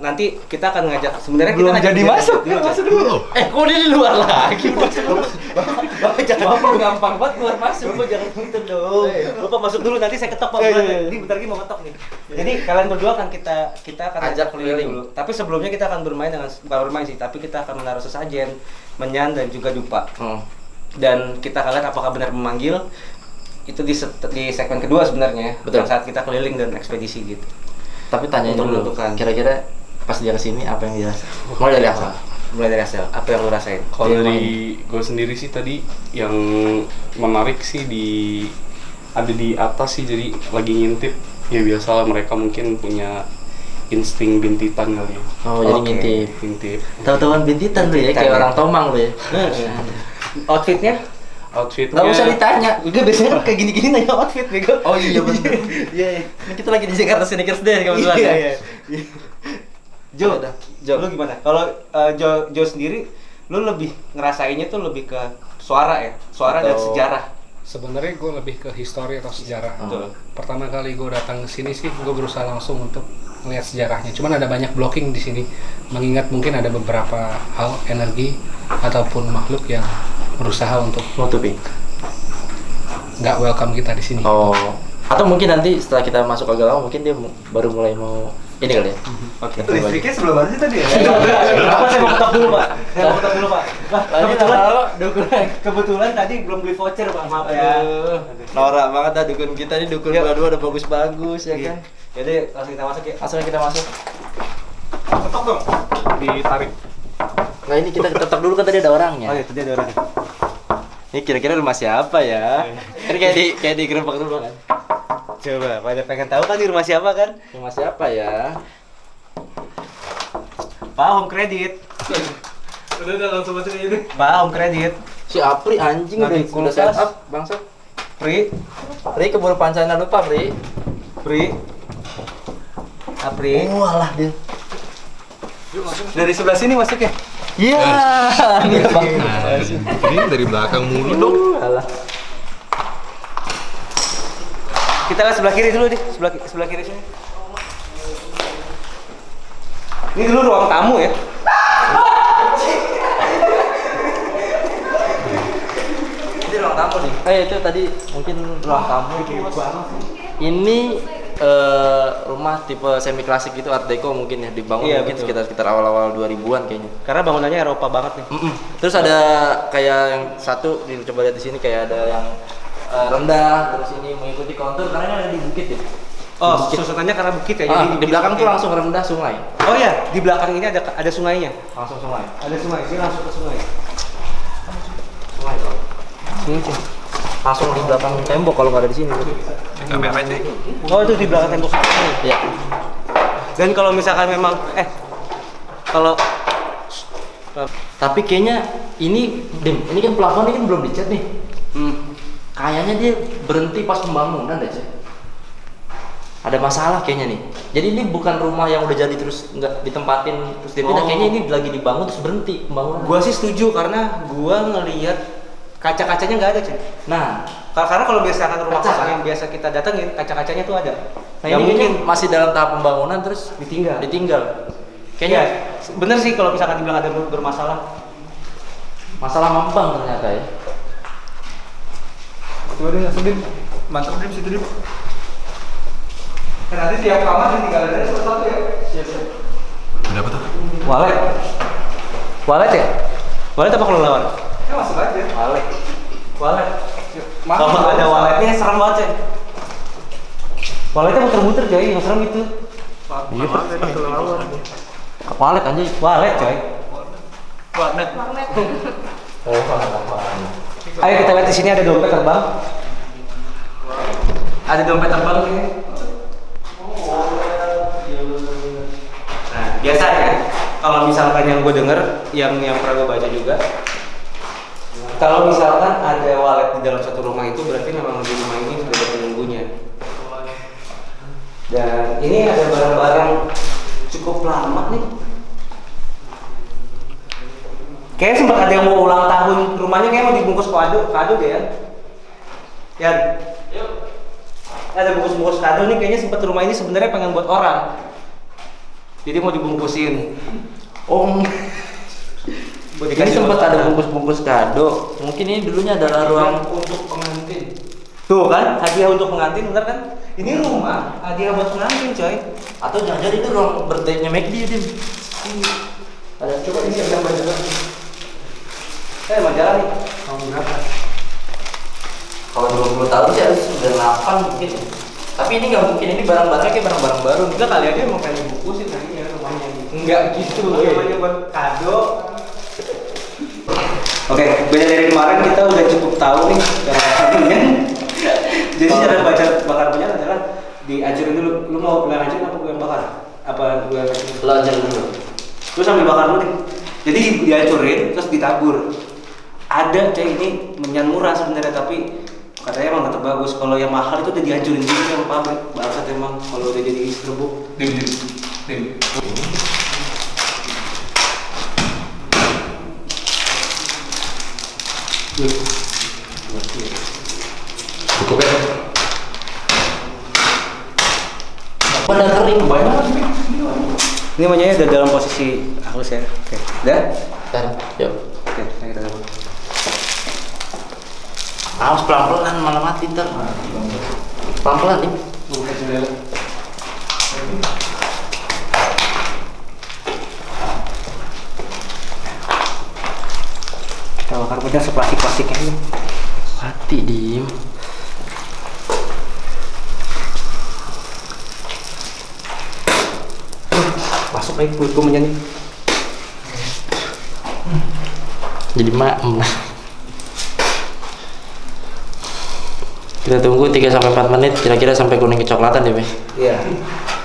nanti kita akan ngajak, sebenarnya Belum kita ngajak jadi dia masuk, dulu. masuk dulu. Kok dia di luar lagi? Bapak jangan Bapak gampang banget keluar masuk. Bapak jangan gitu dong. Bapak masuk dulu, nanti saya ketok Pak. Ini bentar lagi mau ketok nih. Jadi kalian berdua akan kita akan Ajak keliling dulu. Tapi sebelumnya kita akan bermain dengan, bukan bermain sih, tapi kita akan menaruh sesajen, menyan dan juga dupa. Dan kita akan lihat apakah benar memanggil. Itu di segmen kedua sebenarnya. Betul. Saat kita keliling dan ekspedisi gitu. Tapi tanyain Untuk dulu, menentukan. kira-kira pas dia kesini apa yang dirasain? Mulai dari apa? Mulai dari hasil, apa yang lu rasain? Kalau dari gue sendiri sih tadi yang menarik sih ada di atas sih, jadi lagi ngintip. Ya biasalah mereka mungkin punya insting bintitan kali ya. Oh, jadi Oke. ngintip. Ngintip. Tahu-tahuan bintitan lu ya, Bintitan kayak ya. orang Tomang lu ya. Outfitnya? Outfitnya Nggak usah ditanya. Gue biasanya kayak gini-gini nanya outfit bego. Oh iya bener. Iya. Ini kita lagi di Jakarta Sneakers Day kebetulan ya. Iya. Jo, lu gimana? Kalau Jo sendiri, lu lebih ngerasainnya tuh lebih ke suara ya, suara dan Atau- sejarah. Sebenarnya gue lebih ke histori atau sejarah. Betul. Pertama kali gue datang ke sini sih, gue berusaha langsung untuk melihat sejarahnya. Cuman ada banyak blocking di sini, mengingat mungkin ada beberapa hal, energi ataupun makhluk yang berusaha untuk Nutupi. nggak welcome kita di sini. Oh. Atau mungkin nanti setelah kita masuk agak lama mungkin dia baru mulai mau ini kali ya. Oke. Listriknya sebelum mana sih tadi ya? Apa saya mau ketok dulu, Pak? Saya mau ketok dulu, Pak. Nah, kebetulan tadi belum beli voucher, Pak. Maaf ya. Norak banget dah dukun kita nih, dukun Yuk. dua-dua udah bagus-bagus ya Iya. kan. Jadi langsung kita masuk ya. Langsung kita masuk. Ketok dong. ditarik. Nah ini kita tetap dulu kan tadi ada orangnya. Oh iya, tadi ada orang. Ini kira-kira rumah siapa ya? Kan kayak di gerobak dulu kan. Coba, pada pengen tahu kan di rumah siapa kan? Rumah siapa ya? Pak Home Credit. Udah langsung masuk aja deh. Pak Home Credit. Si Apri anjing Lagi udah kulkas. setup bangsa. Pri, Pri keburu pancana lupa Pri. Pri. Apri. Walah dia. Dari sebelah sini masuk ya? Iya. Ini dari belakang mulu dong. Alah. Kita lihat sebelah kiri dulu deh, sebelah kiri sini. Ini dulu ruang tamu ya. ruang tamu nih. Itu tadi mungkin ruang tamu. Ini rumah tipe semi klasik gitu, art deco mungkin ya, dibangun Iya, mungkin betul. sekitar awal-awal 2000-an kayaknya. Karena bangunannya Eropa banget nih. Terus ada kayak yang satu, coba lihat di sini kayak ada yang rendah, terus ini mengikuti kontur karena ini ada di bukit ya. Oh, Bukit. susunannya karena bukit ya. Di belakang tuh langsung rendah sungai. Oh ya, di belakang ini ada sungainya. Langsung sungai. Ada sungai, sini langsung ke sungai. Sungai bro. Sini sih. Langsung di belakang tembok kalau nggak ada di sini. Kamera itu. Oh, itu di belakang tembok sini. Iya. Dan kalau misalkan memang kalau Tapi kayaknya ini kan plafon ini kan belum dicat nih. Kayaknya dia berhenti pas pembangunan deh, Cek. Ada masalah kayaknya nih. Jadi ini bukan rumah yang udah jadi terus nggak ditempatin terus dipindah. Kayaknya ini lagi dibangun terus berhenti pembangunan. gua sih setuju karena gua ngelihat kaca-kacanya nggak ada, Cek. Nah, Karena kalau biasakan rumah Kaca. kosong yang biasa kita datengin, kaca-kacanya tuh ada. nah Nggak ini mungkin kayaknya masih dalam tahap pembangunan terus ditinggal. Kayaknya Bener sih kalau misalkan dibilang ada bermasalah. masalah mampang ternyata ya. Coba deh langsung Dim. Mantap Dim situ Dim. Nanti tiap kamar tinggal ada satu ya. Ada apa tuh? Walet. Walet ya? Walet apa kelelawar? Ya masuk aja. Walet. Walet. Mahal, Kalau ada mahal. waletnya serem banget, Cek. Waletnya muter-muter, coy, yang serem itu. Iya, Pak. Kelelawar. Walet anjir. Walet, coy. Warnet. Ayo kita lihat di sini ada dompet terbang. Ada dompet terbang nih. Nah, biasa ya. Kalau misalkan yang gue denger, yang pernah gue baca juga, kalau misalkan ada walet di dalam satu rumah itu berarti memang di rumah ini sudah ada penunggunya. Dan ini ada barang-barang cukup lama nih. Kayaknya sempat ada yang mau ulang tahun rumahnya, kayak mau dibungkus kado deh ya. Yan. Ada bungkus-bungkus kado nih, kayaknya sempat rumah ini sebenarnya pengen buat orang. Jadi mau dibungkusin. Oh, Buat ini dikasih sempat buat ada orang. bungkus-bungkus kado. Mungkin ini dulunya adalah ruang untuk pengantin. Tuh kan, hadiah untuk pengantin, bener kan? Ini rumah hadiah buat pengantin, coy. atau jangan-jangan itu ruang birthday-nya McD ya, Dim. Ada coba ini ada majalah. Majalah nih. Tahun berapa? Kalau 20 tahun sih harus udah 8 mungkin. Tapi ini nggak mungkin, ini barang-barangnya kayak barang-barang baru. Enggak, kali aja emang pengen dibungkusin tadinya rumahnya. Enggak gitu. Namanya buat kado. Oke, beda dari kemarin kita udah cukup tahu nih cara bakarnya. Jadi cara bakar minyak adalah dihancurin dulu. Lu mau gue yang hancurin apa gue yang bakar? Apa gue yang Belajar dulu. Lu sambil bakar dulu nih. Jadi dihancurin terus ditabur. Ada coy, ini menyan murah sebenarnya tapi katanya emang tetap bagus. Kalau yang mahal itu udah dihancurin dulu sama pabrik. Bangsat emang kalau udah jadi serbuk. Dim. Cukup ya? Pada kering banyak. Ini namanya udah dalam posisi halus ya. Oke. Udah? Ntar, yuk. Oke, ayo kita coba. Awas pelan-pelan malah mati ntar. Pelan-pelan nih. Buka jendela. Kita bakar bedah seplastik-plastik ini. Mati, Dim. Masuk lagi kulit gue menyanyi. Jadi maem. Kita tunggu 3-4 menit kira-kira sampai kuning kecoklatan deh, Be. Iya.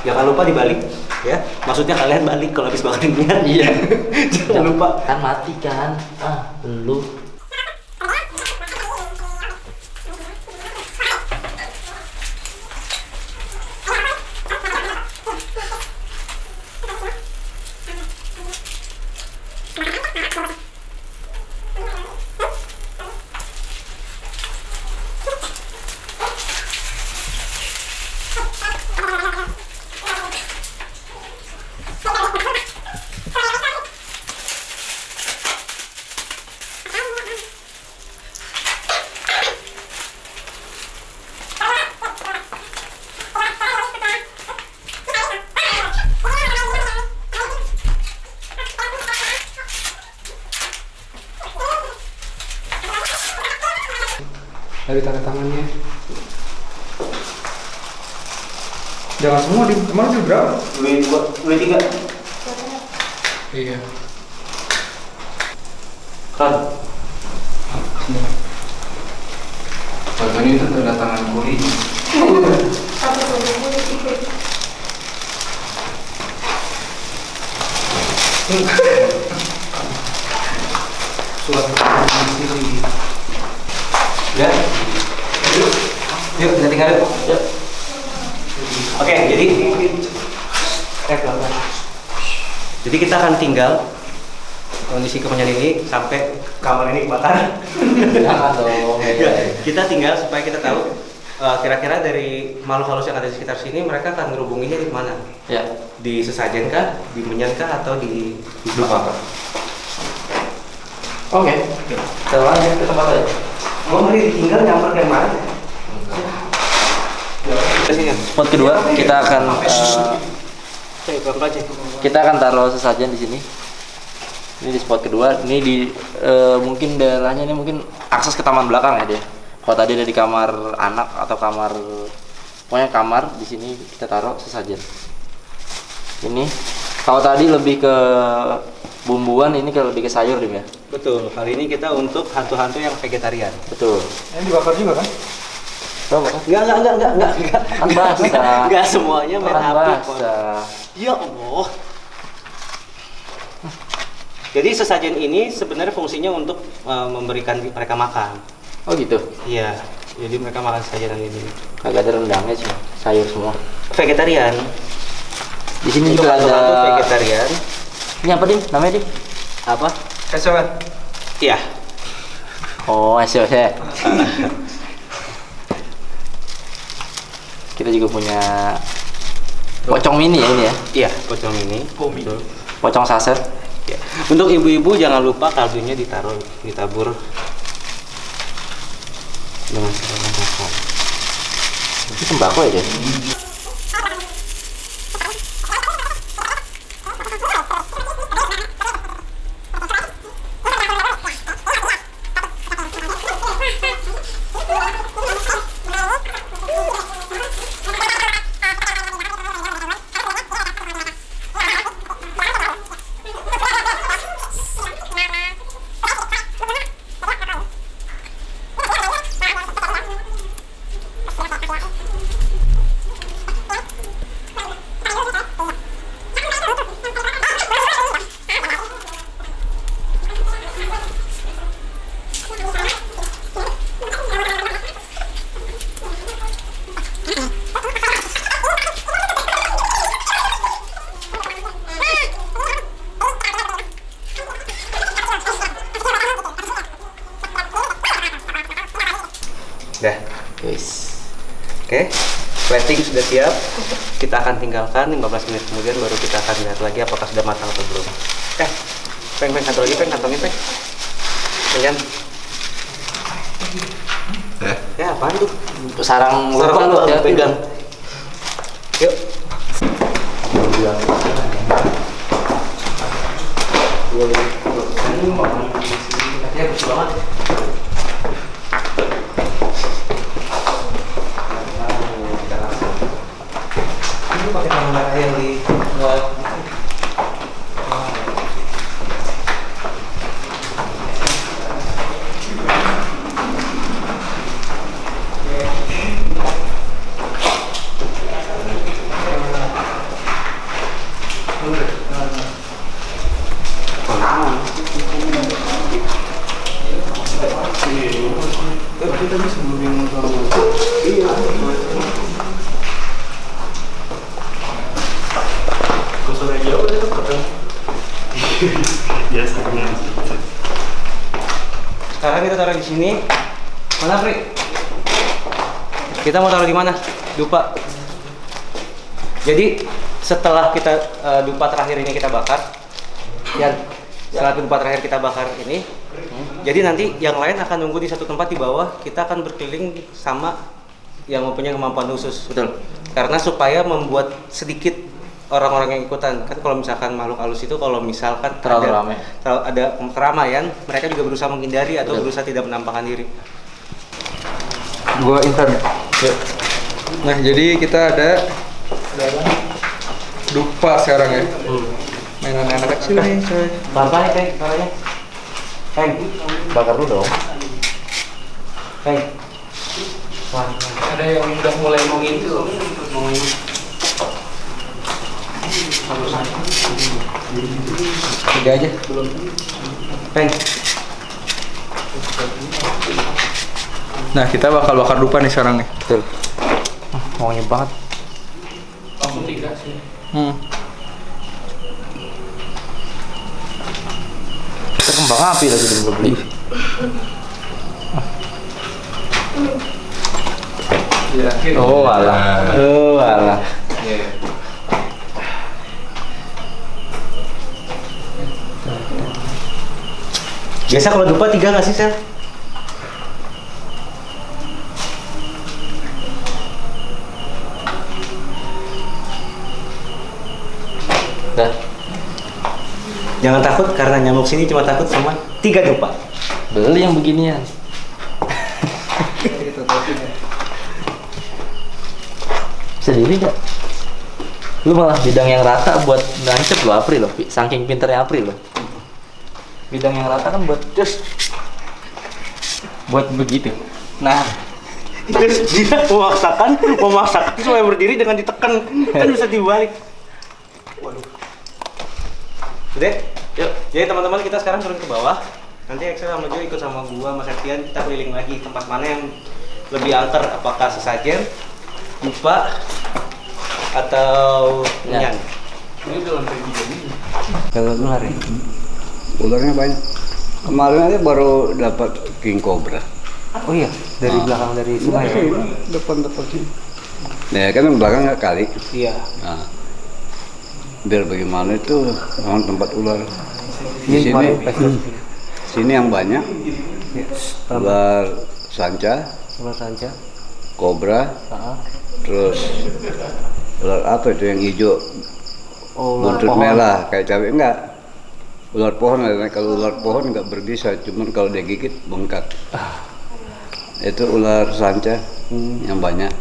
Jangan lupa dibalik ya. Maksudnya kalian balik kalau habis bakar minyak. Iya. Jangan lupa. Kan mati kan. Lu. dari tanda tangannya. Jangan semua di kemarin di berapa? Dua tiga. Iya. Kan. Bagian itu tanda tangan kuli. Surat sini. Ya. Yuk, kita tinggal yuk. Yuk. Oke, jadi pelan-pelan. Jadi kita akan tinggal kondisi kemenyan ini sampai kamar ini kebakaran. Jangan dong. Kita tinggal supaya kita tahu kira-kira dari makhluk halus yang ada di sekitar sini mereka akan ngerubunginya di mana? Ya. Di sesajen kah, di menyan kah, atau di dupa kah? Oke. Kita lanjut ke tempat lain. Mau mari ditinggal nyamper ke mana? Spot kedua kita akan kita akan taruh sesajen di sini. Ini di spot kedua. Ini di mungkin daerahnya ini mungkin akses ke taman belakang ya dia. Kalau tadi ada di kamar anak atau kamar, pokoknya kamar di sini kita taruh sesajen. Ini kalau tadi lebih ke bumbuan, ini lebih ke sayur Dim ya. Betul. Kali ini kita untuk hantu-hantu yang vegetarian. Betul. Ini dibakar juga kan? Coba. Enggak. Kan basah. Enggak semuanya main Kan api. basah. Ya Allah. Jadi sesajen ini sebenarnya fungsinya untuk memberikan mereka makan. Oh gitu. Iya. Jadi mereka makan sesajen ini. Kagak ada rendangnya sih, sayur semua. Vegetarian. Di sini Untuk juga hantu-hantu ada. vegetarian. Ini apa Dim? Namanya Dim? Apa? Kesokan. Iya. Oh, SOC. Kita juga punya pocong mini ya ini ya. Iya, pocong ini. Betul. Pocong saset. Ya. Untuk ibu-ibu jangan lupa kaldunya ditabur dengan cara makan. Itu sembako ya Dim? Dah. Guys. Oke. Plating sudah siap. Kita akan tinggalkan 15 menit kemudian baru kita akan lihat lagi apakah sudah matang atau belum. Peng kantong lagi, kantongnya peng. Kemudian. Ya apaan tuh? Sarang lupa Sarang lu lupa, ya pegang. Yuk. Ya bersih banget. Ini pakai kamera yang di Sekarang kita taruh di sini. Mana, Fri? Kita mau taruh di mana? Dupa. Jadi setelah kita dupa terakhir ini kita bakar, ya setelah dupa terakhir kita bakar ini, jadi nanti yang lain akan nunggu di satu tempat di bawah. Kita akan berkeliling sama yang mempunyai kemampuan khusus. Betul. Karena supaya membuat sedikit orang-orang yang ikutan. Kan kalau misalkan makhluk halus itu kalau misalkan Terlalu ada, ramai. ada keramaian, mereka juga berusaha menghindari atau Betul. berusaha tidak menampakkan diri. Gua intern. Yuk. Nah, jadi kita ada dupa sekarang ya. Mainan anak kecil nih, coy. Bapak nih, caranya. Heng, bakar dulu dong. Heng. Ada yang udah mulai mau ngintil. Tiga aja. Heng. Nah, kita bakal bakar dupa nih sekarang nih. Betul. Wangi banget. Langsung 3 sih. Kita kembang api lagi belum beli. Oh alah. Oh alah. Biasa kalau dupa 3 nggak sih, Sel? Dah. Jangan takut karena nyamuk sini cuma takut sama 3 dupa. Beli yang beginian. Sendiri nggak? Lu malah bidang yang rata buat nancep lo April lo, saking pinternya April lo. Bidang yang rata kan buat buat begitu. Nah, terus dia memaksakan supaya berdiri dengan ditekan, kan bisa dibalik. Waduh. Udah, yuk. Jadi teman-teman kita sekarang turun ke bawah. Nanti Excel sama Jo ikut sama gua, Mas Septian, kita keliling lagi tempat mana yang lebih angker, apakah sesajen, dupa, atau nyan. Ini udah lantai 3 nih. Kalau ular ya? Ularnya banyak. Kemarin aja baru dapat king cobra. Oh iya, dari belakang dari sungai ya? Depan sini. Nah, kan yang belakang nggak kali. Iya. Nah, biar bagaimana itu memang tempat ular. Di Ini sini, kemarin sini yang banyak. Ular sanca, ular sanca. kobra, terus ular apa itu yang hijau, Oh, ular buntut pohon. merah kayak cabai enggak. Ular pohon, kalau ular pohon nggak berbisa, cuman kalau dia gigit bengkak. Itu ular sanca yang banyak.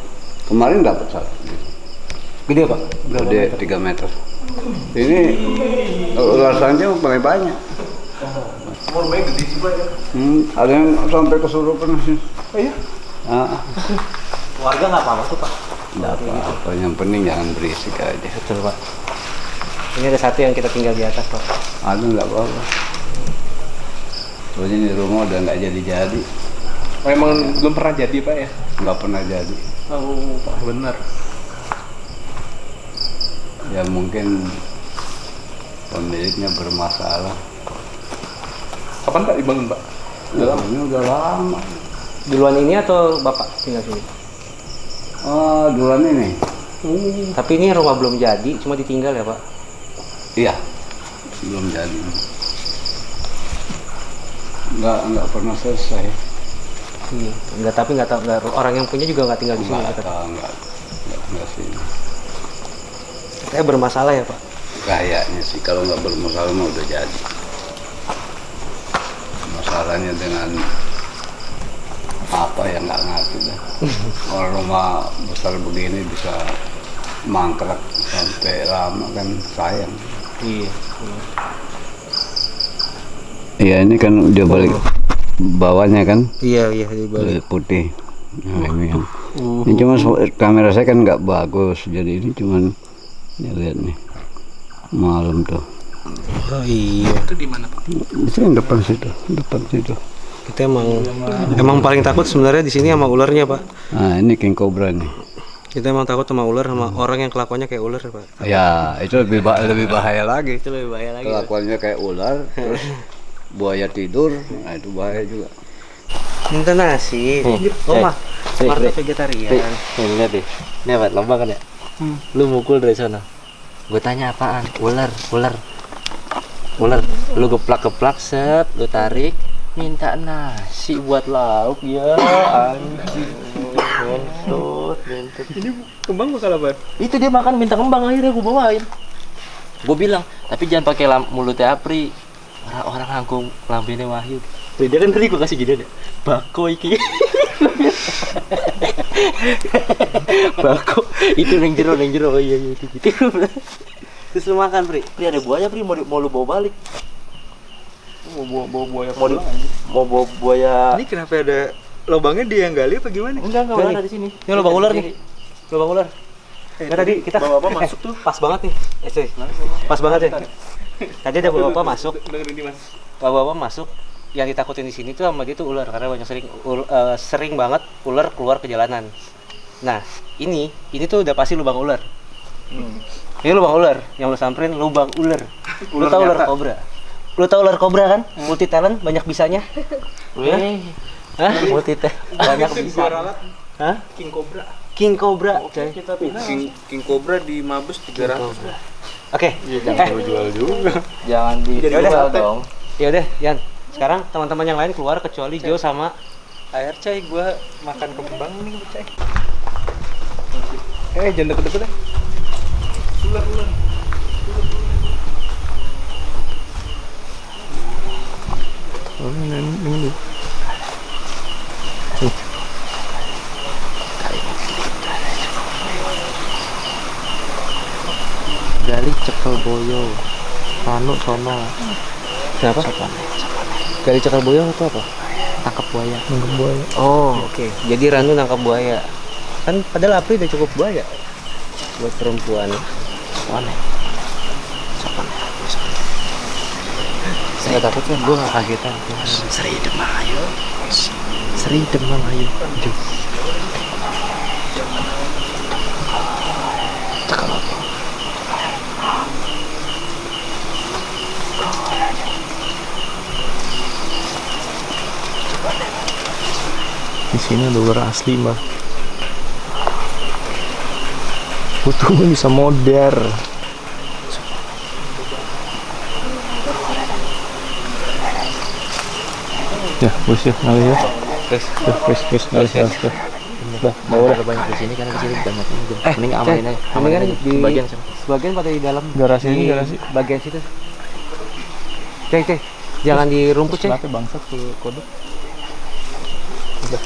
Kemarin dapat satu. Gede Pak? Berapa Gede meter? 3 meter. Ini ular sanca paling banyak. Ada yang sampai kesurupan sih. Oh iya? Warga nggak apa-apa tuh Pak? Nggak apa-apa, yang penting jangan berisik aja. Betul Pak. Ini ada satu yang kita tinggal di atas Pak. Ada nggak apa-apa. Soalnya di rumah udah nggak jadi-jadi, Oh, emang belum pernah jadi Pak ya? nggak pernah jadi. Oh, Pak bener. Ya mungkin pemiliknya bermasalah. Kapan Pak dibangun Pak? Ini udah lama. Duluan ini atau Bapak tinggal sini? Oh, duluan ini. Tapi ini rumah belum jadi, cuma ditinggal ya Pak? Iya, belum jadi. Nggak pernah selesai. Iya. Nggak, tapi nggak tahu, orang yang punya juga nggak tinggal di sini. Nggak Kata. tahu, nggak sini. Katanya bermasalah ya Pak? Kayaknya sih kalau nggak bermasalah mah udah jadi. Masalahnya dengan apa yang nggak ngerti dah. Kalau rumah besar begini bisa mangkrak sampai lama kan sayang. Iya. Iya ini kan udah balik bawahnya kan Iya di balik. putih. Nah, ini yang ini cuma kamera saya kan nggak bagus, jadi ini cuman ya lihat nih malam tuh. Oh iya. Itu di mana Pak? Itu yang depan situ. Kita emang paling takut sebenarnya di sini sama ularnya Pak. Nah ini king cobra nih. Kita emang takut sama ular, sama orang yang kelakuannya kayak ular Pak. Ya itu lebih bahaya lagi. Itu lebih bahaya lagi. Pak. Kelakuannya kayak ular, terus buaya tidur, nah itu bahaya juga. Minta nasi. Oh mah, Marta vegetarian. Nih lihat deh. Ini apa? Lomba kan ya? Lu mukul dari sana. Gue tanya apaan? Ular. Lu geplak, set, lu tarik, minta nasi buat lauk ya. Anjing. Bentot. Ini kembang bakal apa? Itu dia makan minta kembang, akhirnya gue bawain. Gue bilang, tapi jangan pakai mulutnya Apri. Orang ngangkung lambene Wahyu. Tuh dia kan tadi gue kasih gini deh. Bako iki. Bako. Itu neng jero. Oh iya itu. Terus lu makan, Pri. Pri ada buaya, Pri mau lu bawa balik. Mau bawa buaya Mau bawa buaya. Ini kenapa ada lubangnya dia yang gali apa gimana? Enggak ada di sini. Ini lubang ular nih. Lubang ular. Nggak, tadi kita bapak masuk tuh. pas banget nih. Cuy. Pas banget ya. Tadi ada bapak masuk. Dengerin ini, Mas. Bapak masuk. Yang ditakutin di sini tuh sama dia tuh ular karena banyak sering banget ular keluar ke jalanan. Nah, ini tuh udah pasti lubang ular. Ini lubang ular, yang lu samperin lubang ular. Lu tahu ular kobra? Lu tahu ular kobra kan? Multi talent, banyak bisanya. Weh. Hah? Multi teh. Banyak bisa. Hah? King Cobra. King Cobra. Coy. Kita pindah. King Cobra di Mabes 300. Oke. Jual juga. Jangan Yaudah. dijual dong. Ya udah, Yan. Sekarang teman-teman yang lain keluar kecuali Jo sama Air Cai, gua makan kembang nih Cai. Jangan deket-deket deh. Ular. Ini. Gali cekel boyo. Ranu sono. siapa? Gali cakar boyo itu apa? Tangkap buaya. Oh, oke. Jadi Ranu nangkap buaya. Kan padahal Apri udah cukup buaya buat perempuan. Aneh. Saya takut kan, gue gak kagetan. Seri demam ayo. Cakap apa? Di sini ada ular asli, Mbak. Utuhnya bisa modern. Ya, bos ya, ngalih ya. Wes, ngalih ya. Bawa banyak di sini karena di sini banyak ini. Mending amanin aja. Amanin aja di bagian sana. Sebagian pada di dalam. Garasi ini, di garasi. bagian situ. Cek. Jangan di rumput, Cek. Selate bangsat ke kodok. Udah,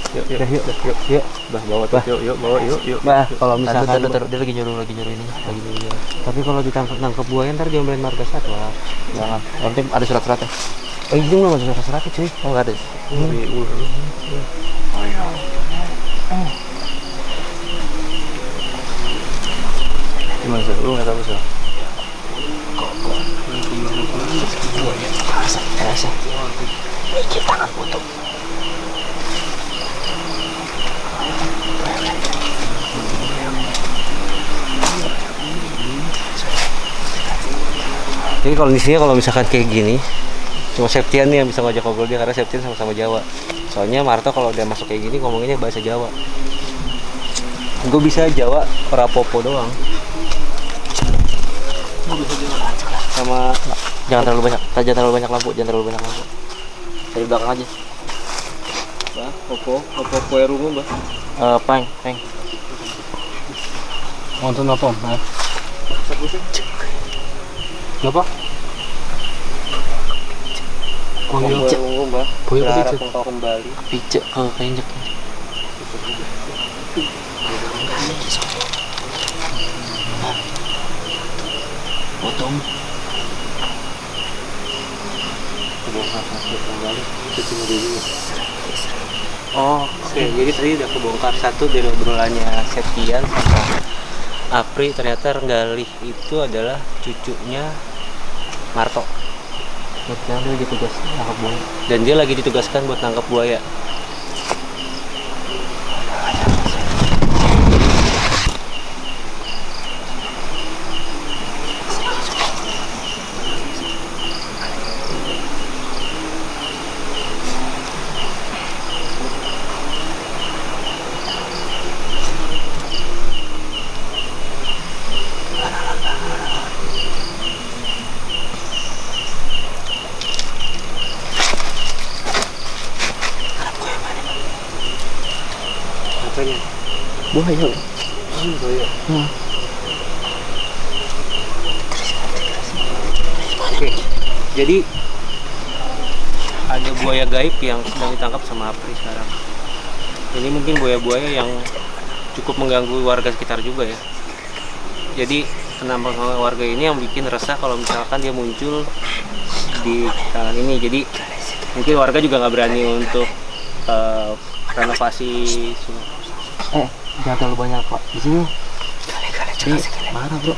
yuk. Udah bawa tuh, yuk, bawa, yuk. Bah, kalau misalkan Dia lagi nyuruh ini. Lagi nyuruh. tapi kalau ditangkap buaya ntar diomelin marga satwa. Jangan. Yang penting ada surat-suratnya. Oh, ini belum ada surat-suratnya, cuy. Oh, enggak ada. Gimana sih? Lu nggak tahu sih? Rasa. Dikit tangan butuh. Jadi kalau di sini kalau misalkan kayak gini, cuma Septian nih yang bisa ngajak ngobrol dia karena Septian sama-sama Jawa. Soalnya Marto kalau udah masuk kayak gini ngomonginnya bahasa Jawa. Gue bisa Jawa rapopo doang. Sama Jangan terlalu banyak lampu. Dari belakang aja. Opo Erungu, Mbak. Peng. Nonton apa? Apa? Opo Erungu, Mbak. Boyo Berharap kepicet. engkau kembali. Pijak kalau keinjek. Potong. Oh, oke. Jadi tadi udah kebongkar satu dari obrolannya Septian sama Apri, ternyata Renggalih itu adalah cucunya Marto. Sekarang dia lagi tugas nangkap buaya. Dan dia lagi ditugaskan buat nangkap buaya. Apanya? Buaya. Oke, jadi ada buaya gaib yang sedang ditangkap sama Apri sekarang. Ini mungkin buaya-buaya yang cukup mengganggu warga sekitar juga ya. Jadi penambangan warga ini yang bikin resah kalau misalkan dia muncul di kalangan ini. Jadi mungkin warga juga nggak berani untuk renovasi. Jangan terlalu banyak Pak di sini. Di mana bro?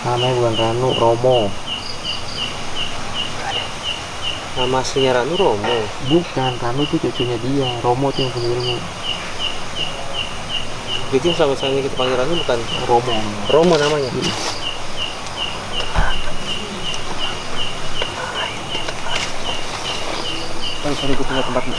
Namanya bukan Ranu, Romo. Nama aslinya Ranu Romo. Bukan, Ranu itu cucunya dia. Romo itu yang punya ilmu. Jadi yang selama ini kita panggil Ranu bukan Romo. Romo namanya. Sorry, gue punya tempat nih.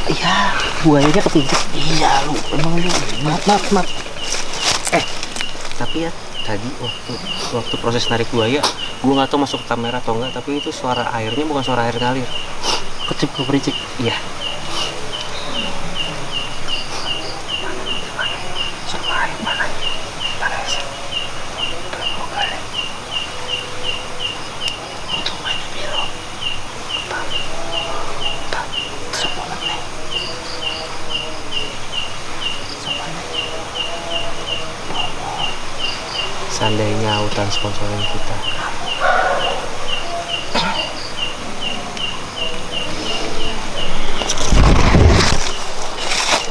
Iya, buayanya kepincut. Iya lu, emang lu. Maaf. Tapi ya tadi waktu proses narik buaya, gue nggak tahu masuk ke kamera atau enggak, tapi itu suara airnya bukan suara air ngalir. Kecip kepericik. Iya. Seandainya hutan sponsorin kita.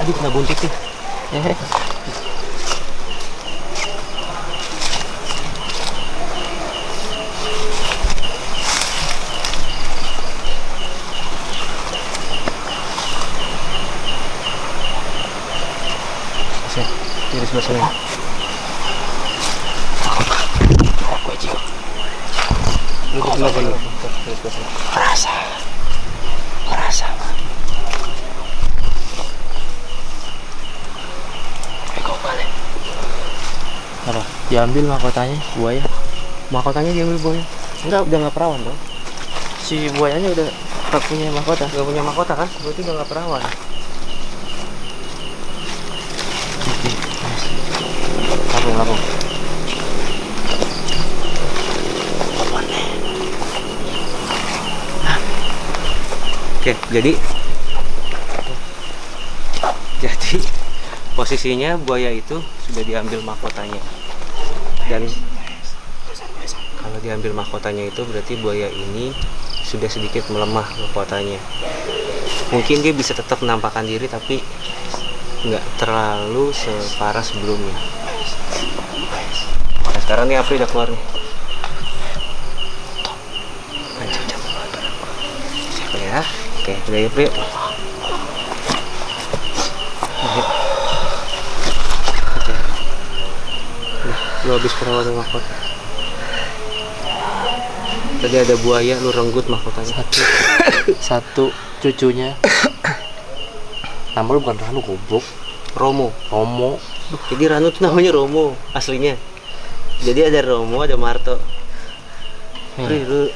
Aduh, kena buntik nih. Di sebelah sana. Merasa. Apa? Diambil mahkotanya buaya. Mahkotanya diambil buaya. Enggak, udah nggak perawan dong. Si buayanya udah gak punya mahkota. Nggak punya mahkota kan? Berarti udah nggak perawan. Lapung. Oke, jadi posisinya buaya itu sudah diambil mahkotanya. Dan kalau diambil mahkotanya itu berarti buaya ini sudah sedikit melemah kekuatannya. Mungkin dia bisa tetap menampakkan diri tapi nggak terlalu separah sebelumnya. Nah, sekarang nih Apri udah keluar nih. Siapa ya? Oke, udah ya Apri. Lu habis perawatan mahkota. Tadi ada buaya, lu renggut mahkotanya. Satu cucunya. Nama lu bukan Ranu, goblok. Romo. Jadi Ranu tuh namanya Romo aslinya. Jadi ada Romo, ada Marto. Lu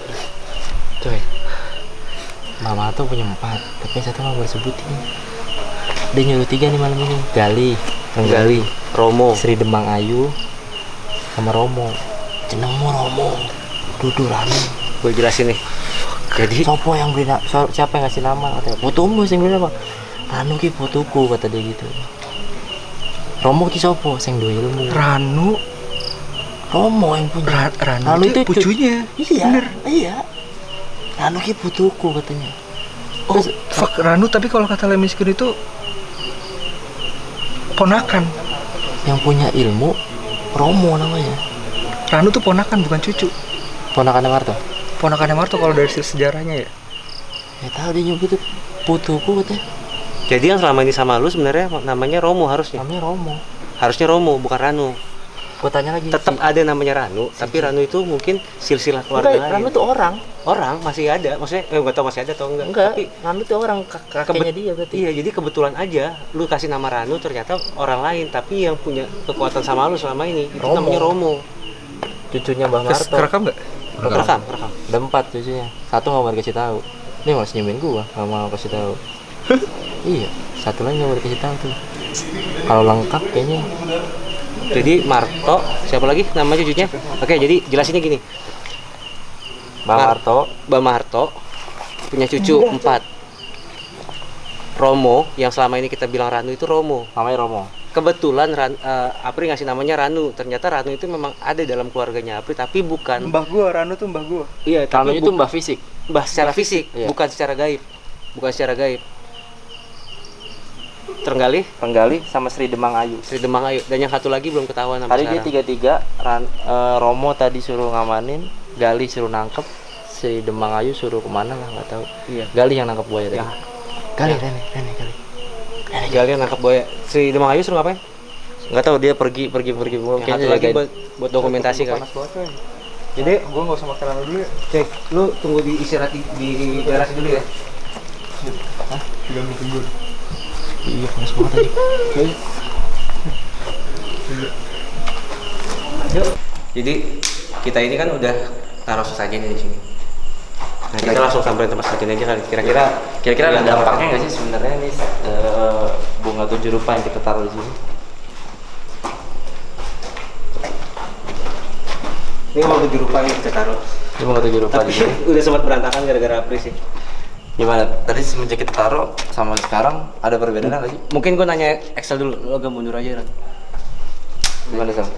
Coy. Mama tuh punya 4, tapi satu mah boleh sebutin. Dia nyuruh 3 nih malam ini. Gali, Romo, Sri Demang Ayu, sama Romo. Jenengmu Romo, Dudu Ranu. gue jelasin nih. Jadi Sopo yang beli siapa yang ngasih nama? Katanya putumu sing beli nama. Ranu ki putuku kata dia gitu. Romo ki sopo sing duwe ilmu. Romo yang punya. Ranu itu pucunya. Iya. Ranu ki putuku katanya. Oh, fuck Ranu, tapi kalau kata Lemiskin itu ponakan. Yang punya ilmu Romo namanya. Ranu tuh ponakan bukan cucu. Ponakannya Marto. Ponakannya Marto kalau dari sejarahnya ya. Ya tahu dia nyebut itu putuku katanya. Jadi yang selama ini sama lu sebenarnya namanya Romo harusnya. Namanya Romo. Harusnya Romo bukan Ranu. Gua tanya lagi. Tetap ada namanya Ranu, tapi Ranu itu mungkin silsilah keluarga lain. Ranu tuh orang. Orang masih ada, maksudnya nggak tahu masih ada atau enggak. Enggak. Tapi Ranu tuh orang kakeknya dia berarti. iya, jadi kebetulan aja lu kasih nama Ranu ternyata orang lain, tapi yang punya kekuatan sama lu selama ini itu Romo. namanya Romo. Cucunya Mbah Marto. Kerekam nggak? Rekam. Ada 4 cucunya. Satu nggak mau dikasih tahu. Dia malah senyumin gua, nggak mau kasih tahu. Iya, satu lagi nggak mau dikasih tahu tuh. Kalau lengkap kayaknya. Jadi Marto, siapa lagi nama cucunya? Oke, jadi jelasinnya gini. Mbah Marto punya cucu 4. Romo, yang selama ini kita bilang Ranu itu Romo. namanya Romo. Kebetulan Apri ngasih namanya Ranu. Ternyata Ranu itu memang ada dalam keluarganya Apri, tapi bukan. Mbah gua, Ranu tuh mbah gua. Iya, Ranu tapi itu mbah fisik. mbah secara fisik, Iya. bukan secara gaib. Bukan secara gaib. Terenggalih, Penggali sama Sri Demang Ayu. Sri Demang Ayu, dan yang satu lagi belum ketahuan sampai Tadi dia sekarang. 3-3, Romo tadi suruh ngamanin, Gali suruh nangkep, Sri Demang Ayu suruh kemana lah nggak tahu. Iya. Gali yang nangkep buaya tadi. Ya. Gali. Gali yang nangkep buaya. Sri Demang Ayu suruh ngapain? Nggak tahu dia pergi. Yang satu lagi buat dokumentasi kan. Jadi Gua nggak usah makan Ranu dulu ya. cek, lu tunggu di istirahat di garasi dulu ya. Tinggal tunggu. Iya panas banget tadi. Yuk. Jadi kita ini kan udah taruh sesajen di sini. Nah, kita langsung samperin tempat sesajen aja kali. Kira-kira ada dampaknya nggak sih sebenarnya nih bunga 7 rupa yang kita taruh di sini? Ini mau 7 rupa yang kita taruh. Ini bunga 7 rupa Tapi di sini. udah sempat berantakan gara-gara Apri sih. Gimana? Tadi semenjak kita taruh sama sekarang ada perbedaan nggak sih? Mungkin gua nanya Excel dulu, lo agak mundur aja Ran. Gimana Sam?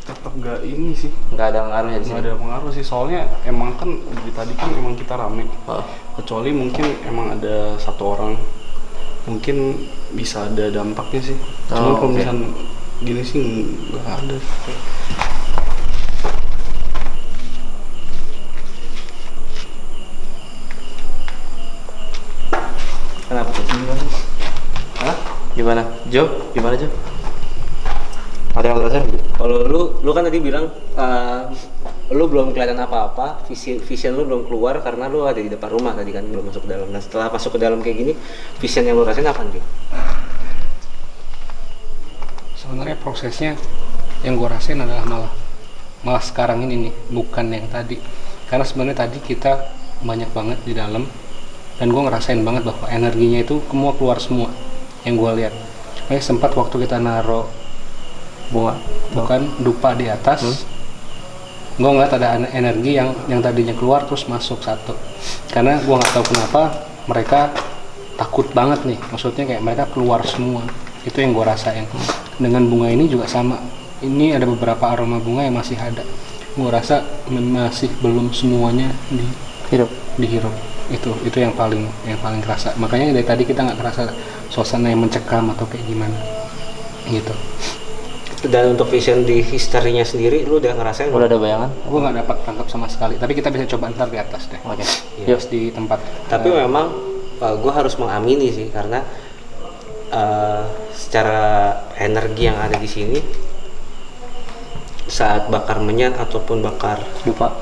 Tetap nggak ini sih, Nggak ada ngaruhnya di nggak sini. ada pengaruh sih. Soalnya emang kan dari tadi kan emang kita rame. Oh. Kecuali mungkin emang ada satu orang, mungkin bisa ada dampaknya sih. Cuma Oh, kalau oke. misalnya gini sih nggak ada. Kenapa tuh? Hah? Gimana? Jo? Gimana Jo? Ada yang ngerasain gitu? Kalau lu kan tadi bilang lu belum kelihatan apa-apa, vision lu belum keluar karena lu ada di depan rumah tadi kan, belum masuk ke dalam. Nah setelah masuk ke dalam kayak gini, vision yang lu rasain apa nih? Sebenarnya prosesnya yang gue rasain adalah malah sekarang ini nih, bukan yang tadi. Karena sebenarnya tadi kita banyak banget di dalam, dan gue ngerasain banget bahwa energinya itu keluar semua yang gue lihat. Sempat waktu kita naro bunga bukan dupa di atas, gue ngeliat ada energi yang tadinya keluar terus masuk satu. Karena gue nggak tahu kenapa mereka takut banget nih, maksudnya kayak mereka keluar semua. Itu yang gue rasain. Dengan bunga ini juga sama. Ini ada beberapa aroma bunga yang masih ada. Gue rasa masih belum semuanya dihirup. Itu yang paling kerasa. Makanya dari tadi kita nggak kerasa suasana yang mencekam atau kayak gimana gitu. Dan untuk vision di historinya sendiri, lu udah ngerasain? Udah ada bayangan? Gue nggak dapat tangkap sama sekali. Tapi kita bisa coba ntar di atas deh. Oke. Di atas di tempat. Tapi memang gue harus mengamini sih, karena secara energi yang ada di sini saat bakar menyan ataupun bakar Dupa.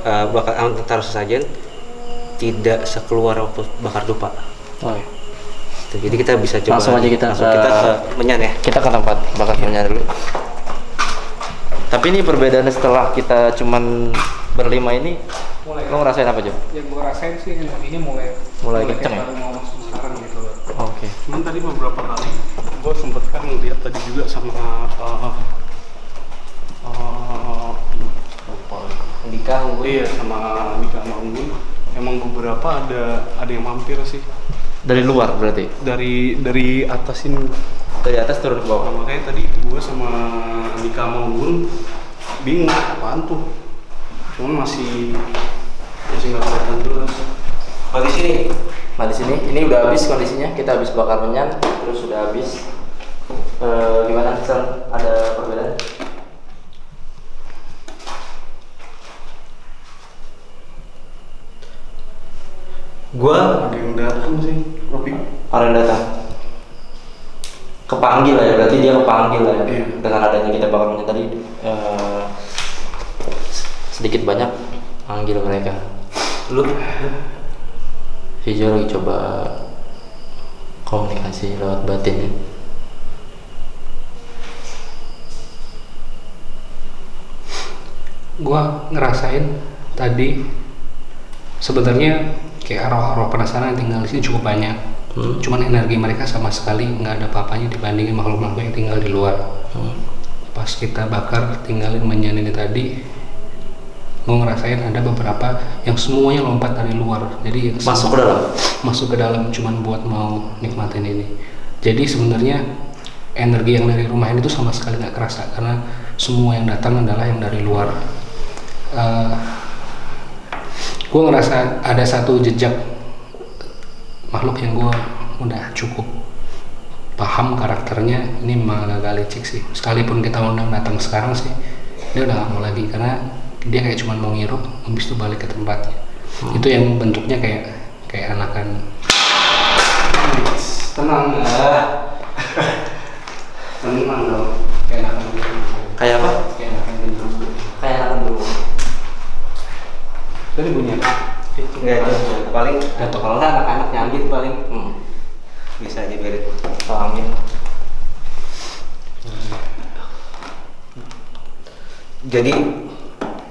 taruh sesajen tidak sekeluar waktu bakar dupa. Oh iya. Tuh, jadi kita bisa coba Langsung aja kita ke menyan ya. Kita ke tempat bakar minyak dulu. Tapi ini perbedaannya setelah kita cuman berlima ini, lo ngerasain apa Jo? Yang gue rasain sih energinya mulai kenceng ya? kayak baru mau masuk sekarang gitu loh. Oke. Cuman tadi beberapa kali gue sempet kan ngeliat tadi juga sama Andika, iya sama Andika sama Unggun. Emang beberapa ada yang mampir sih Dari luar berarti? dari atas ini. Dari atas turun ke bawah? Nah, makanya tadi gue sama Andika sama Unggun bingung apaan tuh. Cuman masih nggak kelihatan jelas. Oh di sini. Nah di sini ini udah habis kondisinya, kita habis bakar menyan, terus sudah habis. Gimana Sel? Ada perbedaan? Ada yang datang sih, Ropi. Orang datang. Kepanggil lah ya, berarti dia kepanggil lah ya. Iya. Dengan adanya kita bakar menyan tadi, sedikit banyak manggil mereka. Lu Vijo lagi coba komunikasi lewat batin. Gua ngerasain tadi sebenarnya kayak arwah-arwah penasaran yang tinggal di sini cukup banyak. Cuman energi mereka sama sekali nggak ada apa-apanya dibandingin makhluk-makhluk yang tinggal di luar. Pas kita bakar tinggalin menyan ini tadi, gue ngerasain ada beberapa yang semuanya lompat dari luar. Jadi yang Masuk ke dalam? Masuk ke dalam cuman buat mau nikmatin ini. Jadi sebenarnya energi yang dari rumah ini tuh sama sekali nggak kerasa karena semua yang datang adalah yang dari luar. Gue ngerasa ada satu jejak makhluk yang gue udah cukup paham karakternya. Ini memang agak licik sih, sekalipun kita undang datang sekarang sih dia udah gak mau lagi karena dia kayak cuma mau ngirup habis itu balik ke tempatnya. Itu yang bentuknya kayak anakan. Tenang tenang dong. Kayak anakan gitu. Kayak apa? Kayak anakan gitu. Kayak anakan dulu. Tadi bunyi apa? Enggak itu paling kalau nggak anak-anak nyambit paling bisa aja berit. Amin. Jadi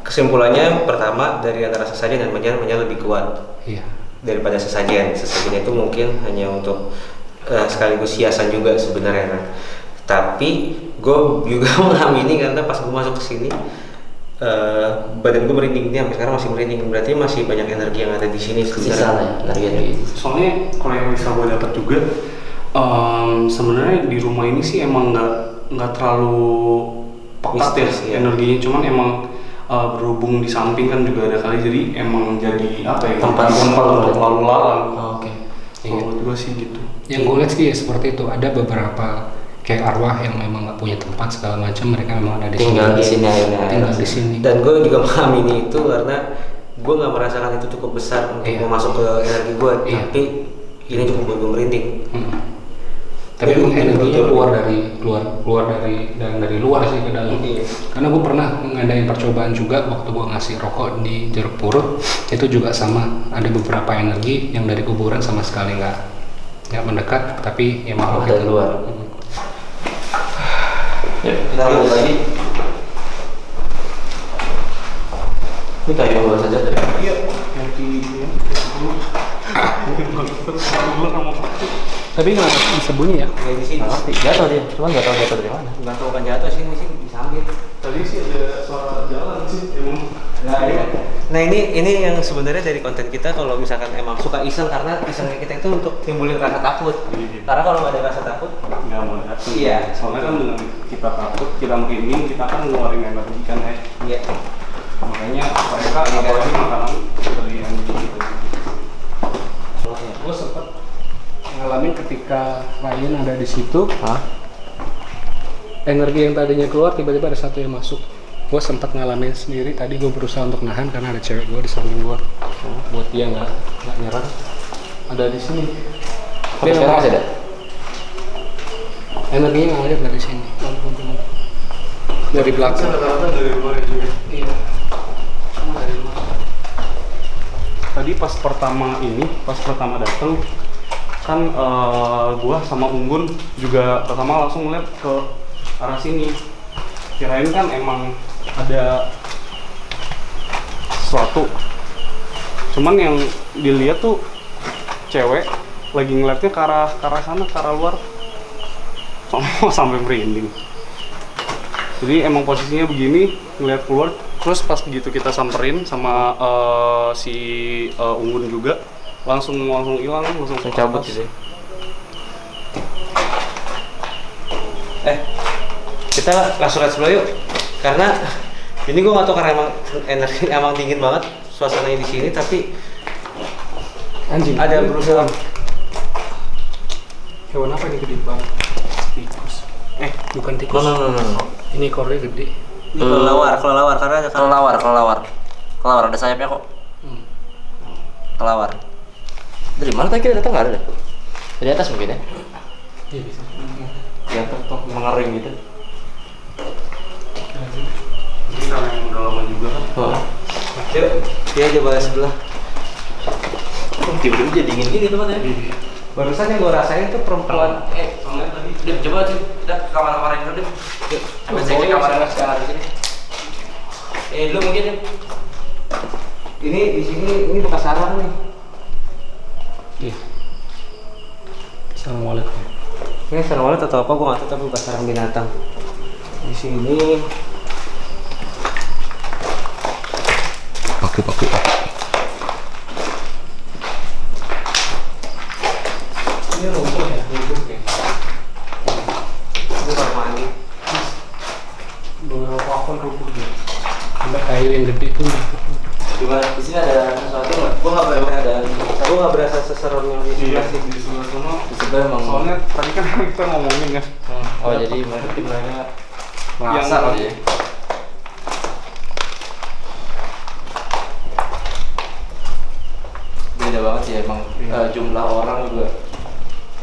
kesimpulannya pertama dari antara sesajen dan menyan lebih kuat Iya. daripada sesajen. Sesajen itu mungkin hanya untuk sekaligus hiasan juga sebenarnya kan. Tapi gue juga mengamini karena pas gue masuk ke sini badan gue merinding, ini sampai sekarang masih merinding. Berarti masih banyak energi yang ada di sini Sisa lah ya, energi. Soalnya kalau yang bisa gue dapat juga, sebenarnya di rumah ini sih emang nggak terlalu pekat ya mistis, ya. energinya, cuman emang berhubung di samping kan juga ada kali, jadi emang jadi apa ya, Tempat untuk lalu lalang. Oke. Iya. Menurut gue sih gitu. Yang gue lihat sih ya seperti itu. Ada beberapa kayak arwah yang memang nggak punya tempat segala macam, mereka memang ada di Tinggal di sini akhirnya. tinggal di sini. Dan gue juga mengamini itu karena gue nggak merasakan itu cukup besar untuk Iya. mau masuk ke energi gue, Iya. tapi ini cukup buat gue merinding. Tapi Iya, energinya betul. keluar dari luar sih ke dalam. Iya. Karena gue pernah ngadain percobaan juga waktu gue ngasih rokok di Jeruk Purut, itu juga sama, ada beberapa energi yang dari kuburan sama sekali nggak mendekat, tapi ya makhluk Dari itu. luar. Yuk, kita lanjut lagi. Ini kayu yang baru saja tadi. Iya, yang di ya, terus dulu sama Pak. Tapi nggak bisa bunyi ya? Kayak di sini. Nggak ngerti, jatuh dia, cuman nggak tahu jatuh dari mana. Nggak tahu kan jatuh sini sih disambil. Tadi sih ada suara jalan sih, emang. Nah ini yang sebenarnya dari konten kita, kalau misalkan emang suka iseng, karena isengnya kita itu untuk timbulin rasa takut. Karena kalau nggak ada rasa takut, Nggak mau datang. Iya. Soalnya kan dengan kita takut, kita merinding, kita kan ngeluarin energi kan ya. ya Makanya mereka apalagi makanan dari energi kita. Gue sempat ngalamin ketika Ryan ada di situ. Energi yang tadinya keluar tiba-tiba ada satu yang masuk. Gue sempat ngalamin sendiri. Tadi gue berusaha untuk nahan karena ada cewek gue di samping gue. Buat dia nggak nyerang. Ada di sini. Sampai sekarang masih ada? Energinya ngalir dari sini. Dari belakang. Rata-rata dari luar juga. Iya. Cuma dari luar. Tadi pas pertama datang kan gua sama Unggun juga pertama langsung ngeliat ke arah sini. Kirain kan emang ada sesuatu. Cuman yang dilihat tuh cewek lagi ngeliatnya ke arah sana, ke arah luar. Sampai merinding. Jadi emang posisinya begini, ngeliat keluar. Terus pas begitu kita samperin sama si Unggun juga, langsung hilang, langsung cabut atas. gitu. kita langsung lihat dulu yuk, karena ini gue nggak tahu karena emang energi emang dingin banget suasananya di sini, tapi Anjing. Ada yang berusaha. Hewan apa ini gede banget? Tikus. Bukan tikus. No. Ini ekornya gede. Ini kelelawar karena ada Kelawar ada sayapnya kok. Kelawar. Dari mana tadi kita datang nggak ada deh? Dari atas mungkin ya? Iya bisa. Yang tok mengering gitu. Ini karena yang udah lama juga kan. Oh. Yuk, dia coba sebelah. Tiba-tiba jadi dingin gini tempatnya. Barusan yang gue rasain tuh perempuan. Soalnya tadi Dim, coba Dim, kita ke kamar-kamar yang dulu Dim. Yuk, Ambil cek kamar yang sekarang di sini. Dulu mungkin Dim. ini di sini ini bekas sarang nih. Iya. Assalamualaikum. Ini sarang walet atau apa gue nggak tahu, tapi bekas sarang binatang. Di sini Oke. Ini rumput ya, rumput ya. ini kamar mandi. Beberapa akun rumput ya. Sampai kayu yang gede tuh. Gimana? Di sini ada sesuatu nggak? Gue nggak berasa seserem yang di iya sebelah sih. di sebelah sana. Di sebelah emang. Soalnya tadi kan kita ngomongin kan. Oh jadi mereka timnya Yang- merasa kali ya. Beda banget sih emang jumlah orang juga.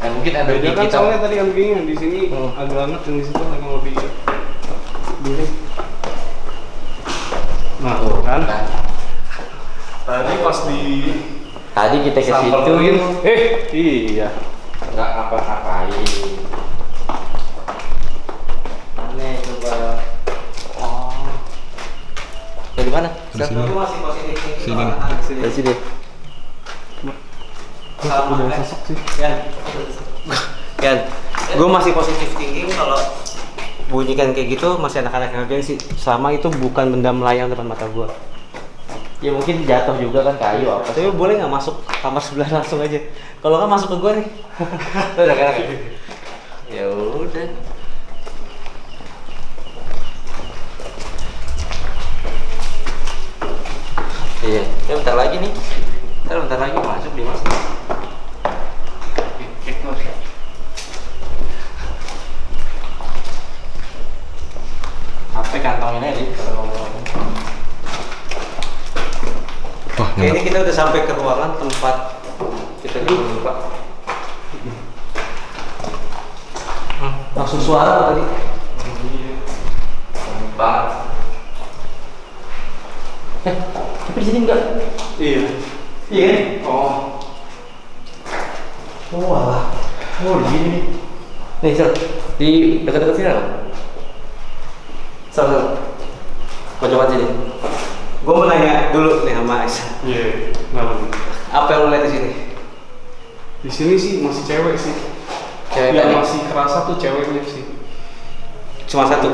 Mungkin ada Beda di kan kita. soalnya tadi yang begini di sini agak hangat dan di situ agak lebih dingin. Nah, Tuh, kan. kan. Tadi pas di Tadi kita ke situ samperin, iya. nggak ngapa-ngapain. Aneh coba. Oh. Dari mana? Dari sini. Gue masih positif Sini. Dari sini. Sama kan? Kan, gue masih positif thinking kalau bunyikan kayak gitu masih anak-anak yang geng sih. Selama itu bukan benda melayang depan mata gue. Ya mungkin jatuh juga kan kayu apa. Tapi boleh nggak masuk kamar sebelah langsung aja? Kalau nggak masuk ke gue nih. Udah kan? Ya udah. Iya, ya bentar lagi nih. Bentar lagi masuk dia mas. HP kantongin aja nih kalau ngomong. Wah, Kayaknya kita udah sampai ke ruangan tempat kita dulu Pak. Langsung suara tadi. Banget. Tapi di sini enggak. Iya. Iya kan? Oh. Oh alah. Oh di sini nih. Nih Sel, di dekat-dekat sini apa? Sel. Kau coba sini. Gue mau nanya dulu nih sama Aisyah. Iya. Kenapa nih? Apa yang lo lihat di sini? Di sini sih masih cewek sih. Cewek Yang tadi. masih kerasa tuh ceweknya sih. Cuma satu.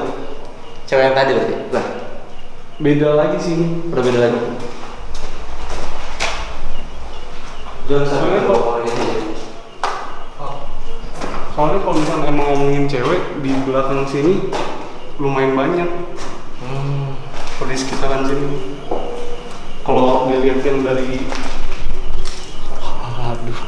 Cewek yang tadi berarti. Lah, Beda lagi sih ini. udah beda lagi. Jangan Soalnya kok- Soalnya kalau misalnya emang ngomongin cewek di belakang sini lumayan banyak. Kalau di sekitaran sini. Kalau dilihat yang dari aduh.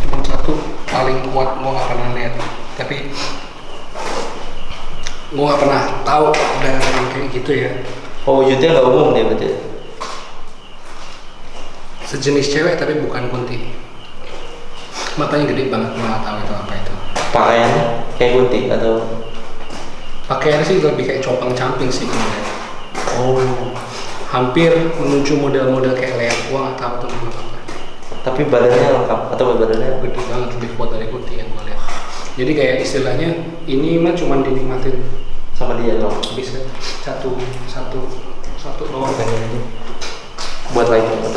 Cuma satu paling kuat gue nggak pernah lihat. Tapi gue nggak pernah tahu ada yang kayak gitu ya. Oh wujudnya nggak umum dia berarti. Sejenis cewek tapi bukan kunti. Matanya gede banget, gue nggak tahu itu apa itu. Pakaiannya kayak gunting atau? Pakaiannya sih lebih kayak copang-camping sih gue lihat. Oh. Hampir menuju model-model kayak leak, gue nggak tahu tuh namanya apa. Tapi badannya lengkap atau badannya? Gede banget, lebih kuat dari kunti yang gue lihat. Jadi kayak istilahnya ini mah cuma dinikmatin Sama dia loh. bisa satu doang. Buat lagi atau?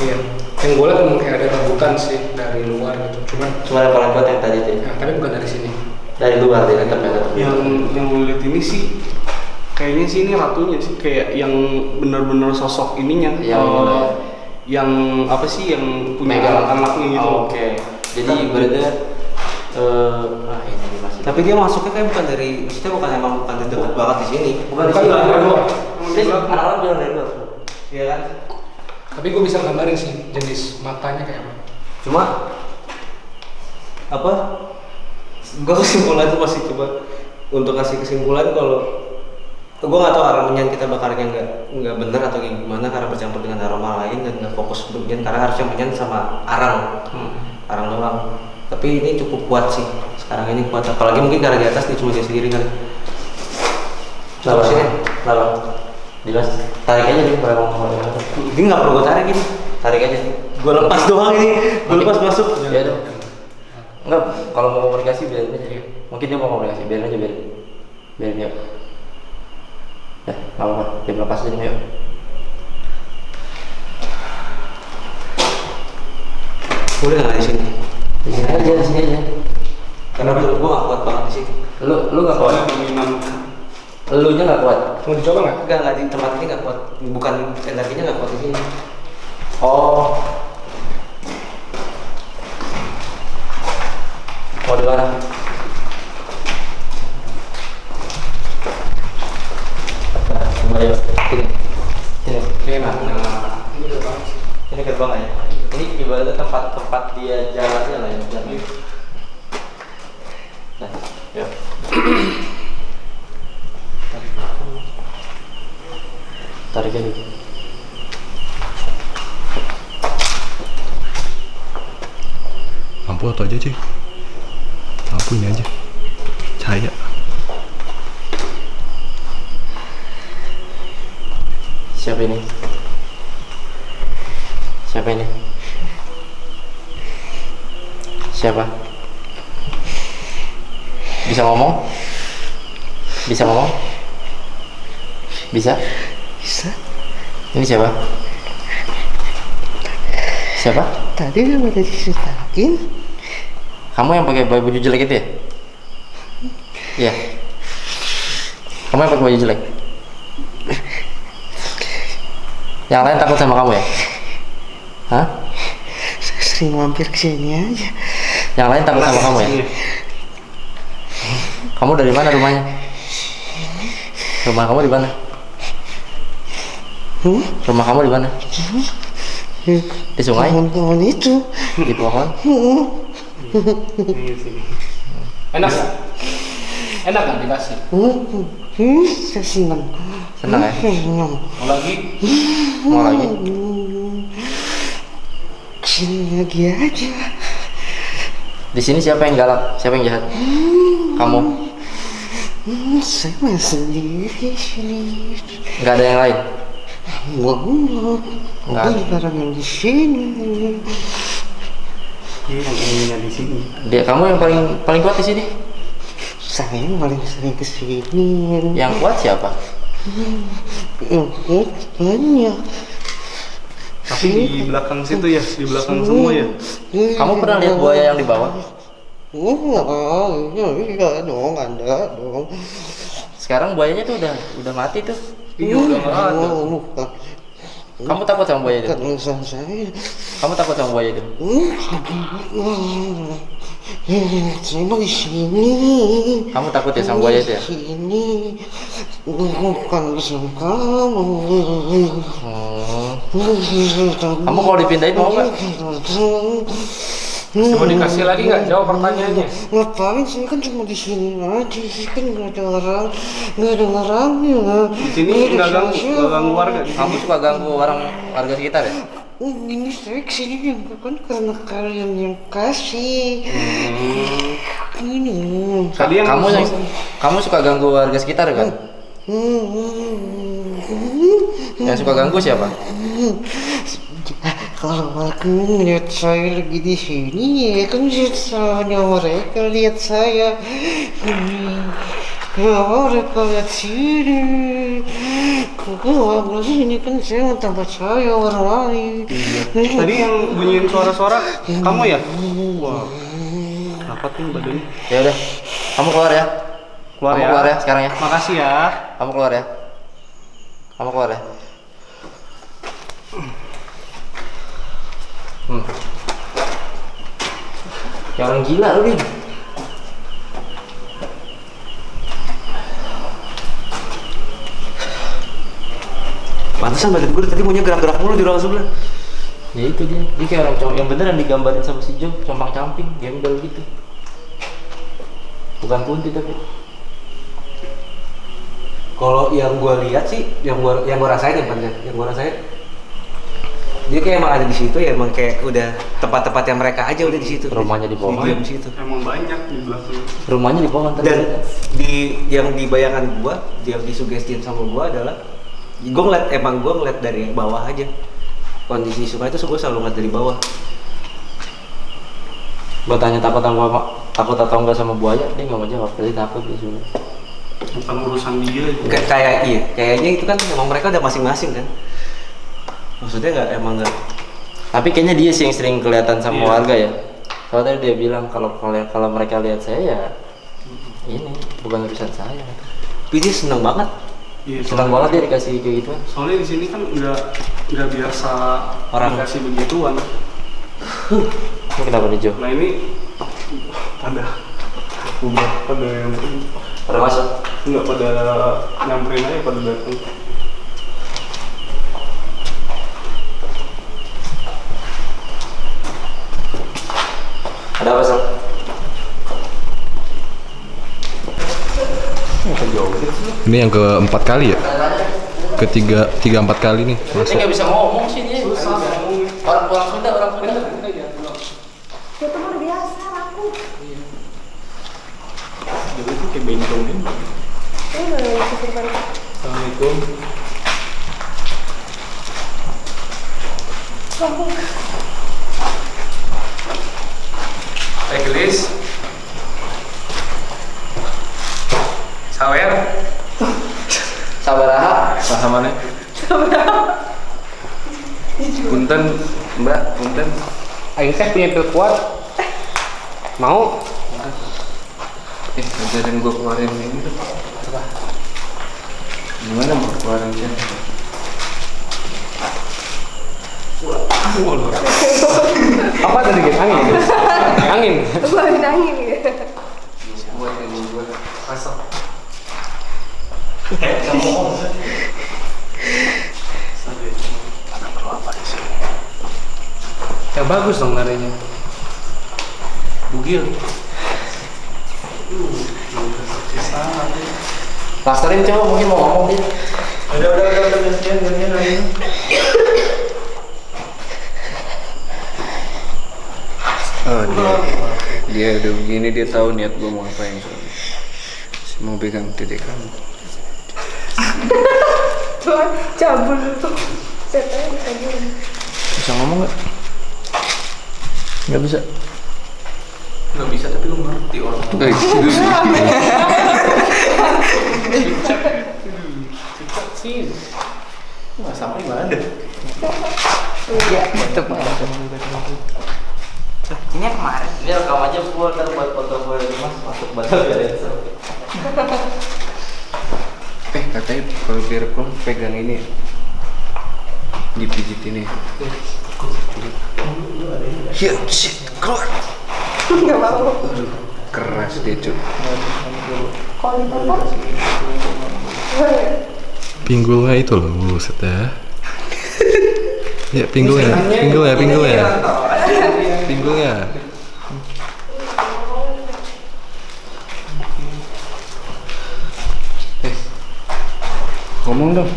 Iya. Yang gue lihat emang kayak ada rebutan sih dari luar gitu. Cuma yang paling kuat yang tadi tuh. Nah, tapi bukan dari sini. Dari luar dia tetap ya tetap. yang gue lihat ini sih kayaknya sih ini ratunya sih kayak yang benar-benar sosok ininya. Yang Yang apa sih yang punya Megang. anak-anaknya gitu. Oh, oke. Jadi berarti Ini masih. Tapi dia masuknya kayak bukan dari, maksudnya emang bukan dekat banget di sini. Bukan di sini. Anak-anak bilang dari luar. Iya kan? Tapi gue bisa gambarin sih jenis matanya kayak apa. Cuma apa? Gue kesimpulan tuh masih coba untuk kasih kesimpulan kalau gue nggak tahu arah menyan kita bakarnya nggak bener atau gimana karena bercampur dengan aroma lain dan nggak fokus untuk menyan karena harusnya menyan sama arang doang. Tapi ini cukup kuat sih sekarang ini kuat apalagi mungkin karena di atas dia cuma dia sendiri kan. Coba sini, lalu Dimas tarik aja nih kalau mau. Ini nggak perlu gue tarik ini, Tarik aja. gue lepas doang ini, gue lepas masuk. Ya dong. Enggak, kalau mau komunikasi biarin aja. Mungkin dia mau komunikasi, biarin aja biarin yuk. Ya, nggak apa-apa, dia lepas aja yuk. Boleh nggak di sini? Di sini aja. Karena menurut gue nggak kuat banget di sini. Lu nggak kuat. Lu nya nggak kuat. Mau dicoba nggak? Enggak di tempat ini nggak kuat. Bukan energinya nggak kuat di sini. Oh. Mau di mana? Coba yuk. Sini. Ini gerbang aja. Ini ibaratnya tempat dia jalannya lah ya. Nah, yuk. Tarik aja. Lampu atau aja cuy? Lampu ini aja. Cahaya. Siapa ini? Siapa ini? Siapa? Bisa ngomong? Bisa ngomong? Bisa? Bisa. Ini siapa? Siapa? Tadi kan udah diceritain. Kamu yang pakai baju jelek itu ya? Iya. Kamu yang pakai baju jelek? Yang lain takut sama kamu ya? Hah? Saya sering mampir ke sini aja. Yang lain takut sama kamu ya? Kamu dari mana rumahnya? Rumah kamu di mana? Rumah kamu di mana? Di sungai? Pohon-pohon itu. Di pohon? Enak nggak? Enak nggak dikasih? Saya senang. Senang ya? Senang. Mau lagi? Mau lagi? Kesini lagi aja. Di sini siapa yang galak? Siapa yang jahat? Kamu? Saya mah sendiri di sini. Nggak ada yang lain? Enggak. Nggak ada. Barang yang di sini. Dia kamu yang paling kuat di sini? Saya yang paling sering kesini. Yang kuat siapa? Banyak. Tapi di belakang situ ya, di belakang semua ya. Kamu pernah lihat buaya yang di bawah? Iya dong, ada dong. Sekarang buayanya tuh udah mati tuh. Iya udah nggak ada. Kamu takut sama buaya itu? Bukan saya. Kamu takut sama buaya itu? Saya mau di sini. Kamu takut ya sama buaya itu ya? Di sini. Bukan bersama kamu. Kamu kalau dipindahin mau nggak? Mau dikasih lagi nggak? Jawab pertanyaannya. Ngapain saya kan cuma di sini aja, kan nggak ada orangnya. Di sini nggak ganggu warga. Kamu suka ganggu warga sekitar ya? Ini saya kesini juga kan karena kalian yang kasih. Ini. Tadi yang Kamu suka ganggu warga sekitar kan? Yang suka ganggu siapa? Kalau aku lihat saya lagi di sini, ya kan soalnya mereka lihat saya. Kalau mereka lihat sini, kalau ini kan saya mau tempat saya orang lain. Tadi yang bunyiin suara-suara kamu ya? Wah, rapat nih badannya. Ya udah, kamu keluar ya. Keluar Kamu ya. keluar ya sekarang ya. Makasih ya. Kamu keluar ya. Kamu keluar ya. Ya orang gila lu nih. Pantesan badan gue tadi maunya gerak-gerak mulu di ruang sebelah. Ya itu dia kayak orang yang beneran digambarin sama si Jo, compang camping, gembel gitu. Bukan kunti tapi. Kalau yang gue lihat sih, yang gue rasain ya Pan, yang gue rasain, dia kayak emang ada di situ ya, emang kayak udah tempat-tempatnya mereka aja udah di situ. Rumahnya di pohon. Di situ. Emang banyak di belakang. Rumahnya di pohon tadi. Dan yang di bayangan gue, yang disugestiin sama gue adalah, gue ngeliat dari bawah aja. Kondisi sungai itu gue selalu ngeliat dari bawah. Gue tanya takut atau enggak sama buaya, dia nggak mau jawab. Jadi takut dia sudah. Bukan urusan dia. Kayaknya itu kan emang mereka udah masing-masing kan. Maksudnya nggak. Tapi kayaknya dia sih yang sering kelihatan sama Iya. warga ya. Soalnya dia bilang kalau mereka lihat saya ya ini bukan urusan saya. Tapi dia seneng banget. Iya, Senang banget dia dikasih kayak gitu. Soalnya di sini kan nggak biasa Orang. dikasih begituan. Ini kenapa nih Jo? Nah ini pada yang Pada masuk. nggak pada nyamperin aja pada datang. Ada apa Sal? Ini yang keempat kali ya? Tiga empat kali nih. Ini nggak bisa ngomong sih dia. Orang kita. Itu mah udah biasa aku. Jadi itu kayak bentong ini. Ini udah kusir balik. Assalamualaikum. Gelis. Sawer. Sabaraha. Pahamannya? Punten, Mbak, punten. Aing teh punya pil kuat. Mau? Ajarin gua keluarin ini tuh. Gimana mau keluarin dia? Apa tadi guys? Angin. Angin. Gua angin gitu. Buat yang gua pasok. Yang bagus dong larinya. Bugil. Plasterin coba mungkin mau ngomong dia. Udah gantian lagi. Oh dia udah begini dia tahu niat gua mau ngapain soalnya. Mau pegang titik kamu. Tuh cabul tuh. Setannya bisa gini. Bisa ngomong nggak? Nggak bisa. Nggak bisa tapi lu ngerti orang. Nggak sama gimana deh. Iya, tetep Ini yang kemarin. Ini rekam aja full ntar buat foto Mas masuk batal ya. Katanya kalau direkom pegang ini dipijit ini. Ya, shit, keluar. Nggak mau. Keras dia cuy. Kalau ditonton. Pinggulnya itu loh, buset ya. Ya pinggulnya. Ngomong dong.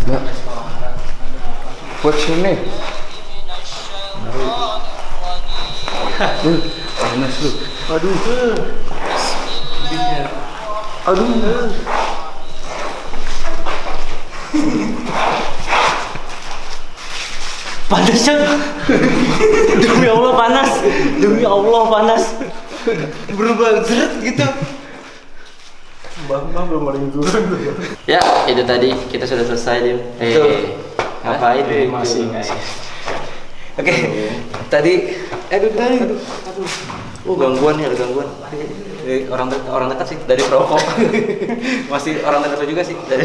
Mbak. Buat sini. Panas lu. Aduh. Panas ya. Demi Allah panas. Berubah zret gitu. Bang belum ada yang turun tuh. Ya, itu tadi kita sudah selesai Dim. Ngapain? Masih. Oke. Tadi aduh. Gangguan ya, ada gangguan. Orang dekat sih. Dari perokok. Masih orang dekat juga sih. Dari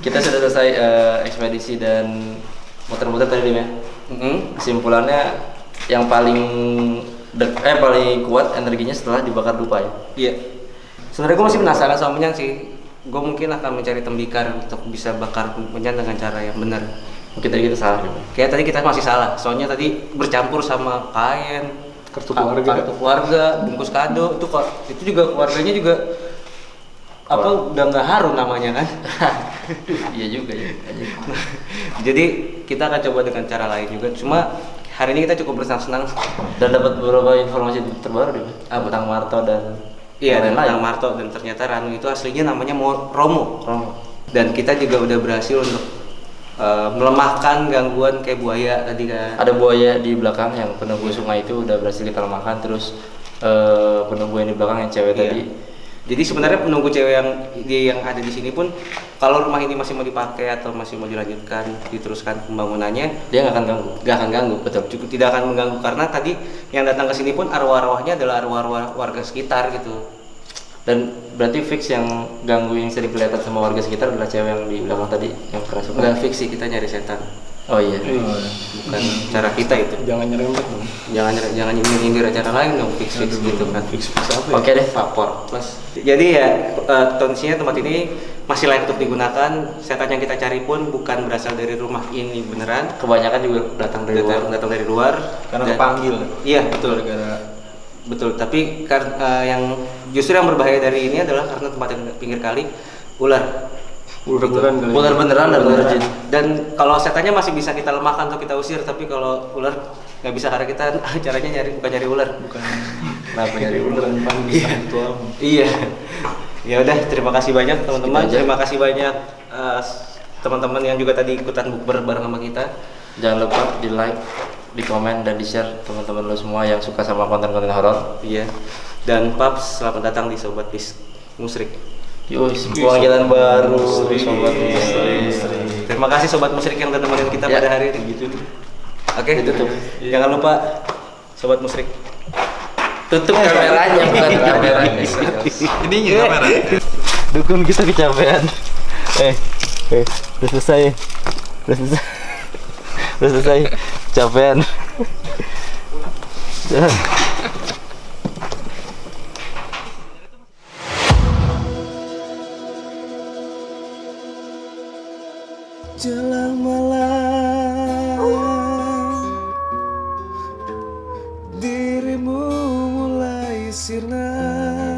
kita sudah selesai ekspedisi dan muter-muter tadi Dim ya. Kesimpulannya yang paling kuat energinya setelah dibakar dupa ya. Iya. Sebenarnya gue masih penasaran sama Menyan sih. gue mungkin akan mencari tembikar untuk bisa bakar menyan dengan cara yang benar. Mungkin tadi kita salah juga. Kayak tadi kita masih salah, soalnya tadi bercampur sama kain, Kartu keluarga. kartu keluarga, bungkus kado, itu juga keluarganya juga apa udah nggak harum namanya kan. Iya juga ya. Jadi kita akan coba dengan cara lain juga. Cuma hari ini kita cukup bersenang-senang Dan dapat beberapa informasi terbaru nih, tentang Marto dan iya yang dan lain. tentang Marto, dan ternyata Ranu itu aslinya namanya Romo. Romo. Dan kita juga udah berhasil untuk melemahkan gangguan kayak buaya tadi kan. Ada buaya di belakang yang penunggu sungai itu udah berhasil kita lemahkan, terus penunggu yang di belakang yang cewek Iya. tadi. Jadi sebenarnya penunggu cewek yang ada di sini pun kalau rumah ini masih mau dipakai atau masih mau dilanjutkan, diteruskan pembangunannya, Dia nggak akan ganggu. nggak akan ganggu, betul. Cukup tidak akan mengganggu karena tadi yang datang ke sini pun arwah-arwahnya adalah arwah-arwah warga sekitar gitu. Dan berarti fix yang ganggu yang sering kelihatan sama warga sekitar adalah cewek yang di belakang tadi yang kerasukan. Nggak fix sih, kita nyari setan, Oh iya. bukan cara kita itu. Jangan nyerempet dong. Jangan nyindir acara lain dong, fix gitu kan. Fix apa ya? Oke deh. Faktor plus. Jadi ya kondisinya tempat ini masih layak untuk digunakan. Setan yang kita cari pun bukan berasal dari rumah ini beneran, Kebanyakan juga datang dari luar. datang dari luar. Karena Dan- kepanggil. Iya betul. Gara-gara Betul, tapi yang justru yang berbahaya dari ini adalah karena tempat yang pinggir kali ular. beneran kali. Ular beneran dan ular jin. Dan kalau setannya masih bisa kita lemahkan atau kita usir, tapi kalau ular nggak bisa karena kita caranya bukan nyari ular. Kenapa nyari ular? Iya. Ya udah, terima kasih banyak teman-teman. Segitu aja. Terima kasih banyak teman-teman yang juga tadi ikutan bukber bareng sama kita. Jangan lupa di like, di komen, dan di share teman-teman lo semua yang suka sama konten-konten horor. Iya. Dan Paps, selamat datang di Sobat Musrik. Yoi, sebuah jalan baru, sobat. Terima kasih Sobat Musrik yang udah nemenin kita Ya. pada hari ini. Gitu. Oke, Ditutup. Jangan lupa Sobat Musrik. Tutup kameranya, bukan kameranya. Ininya kamera. Dukun kita kecapean. Udah selesai. Udah selesai. Capean. Jelang malam, dirimu mulai sirna.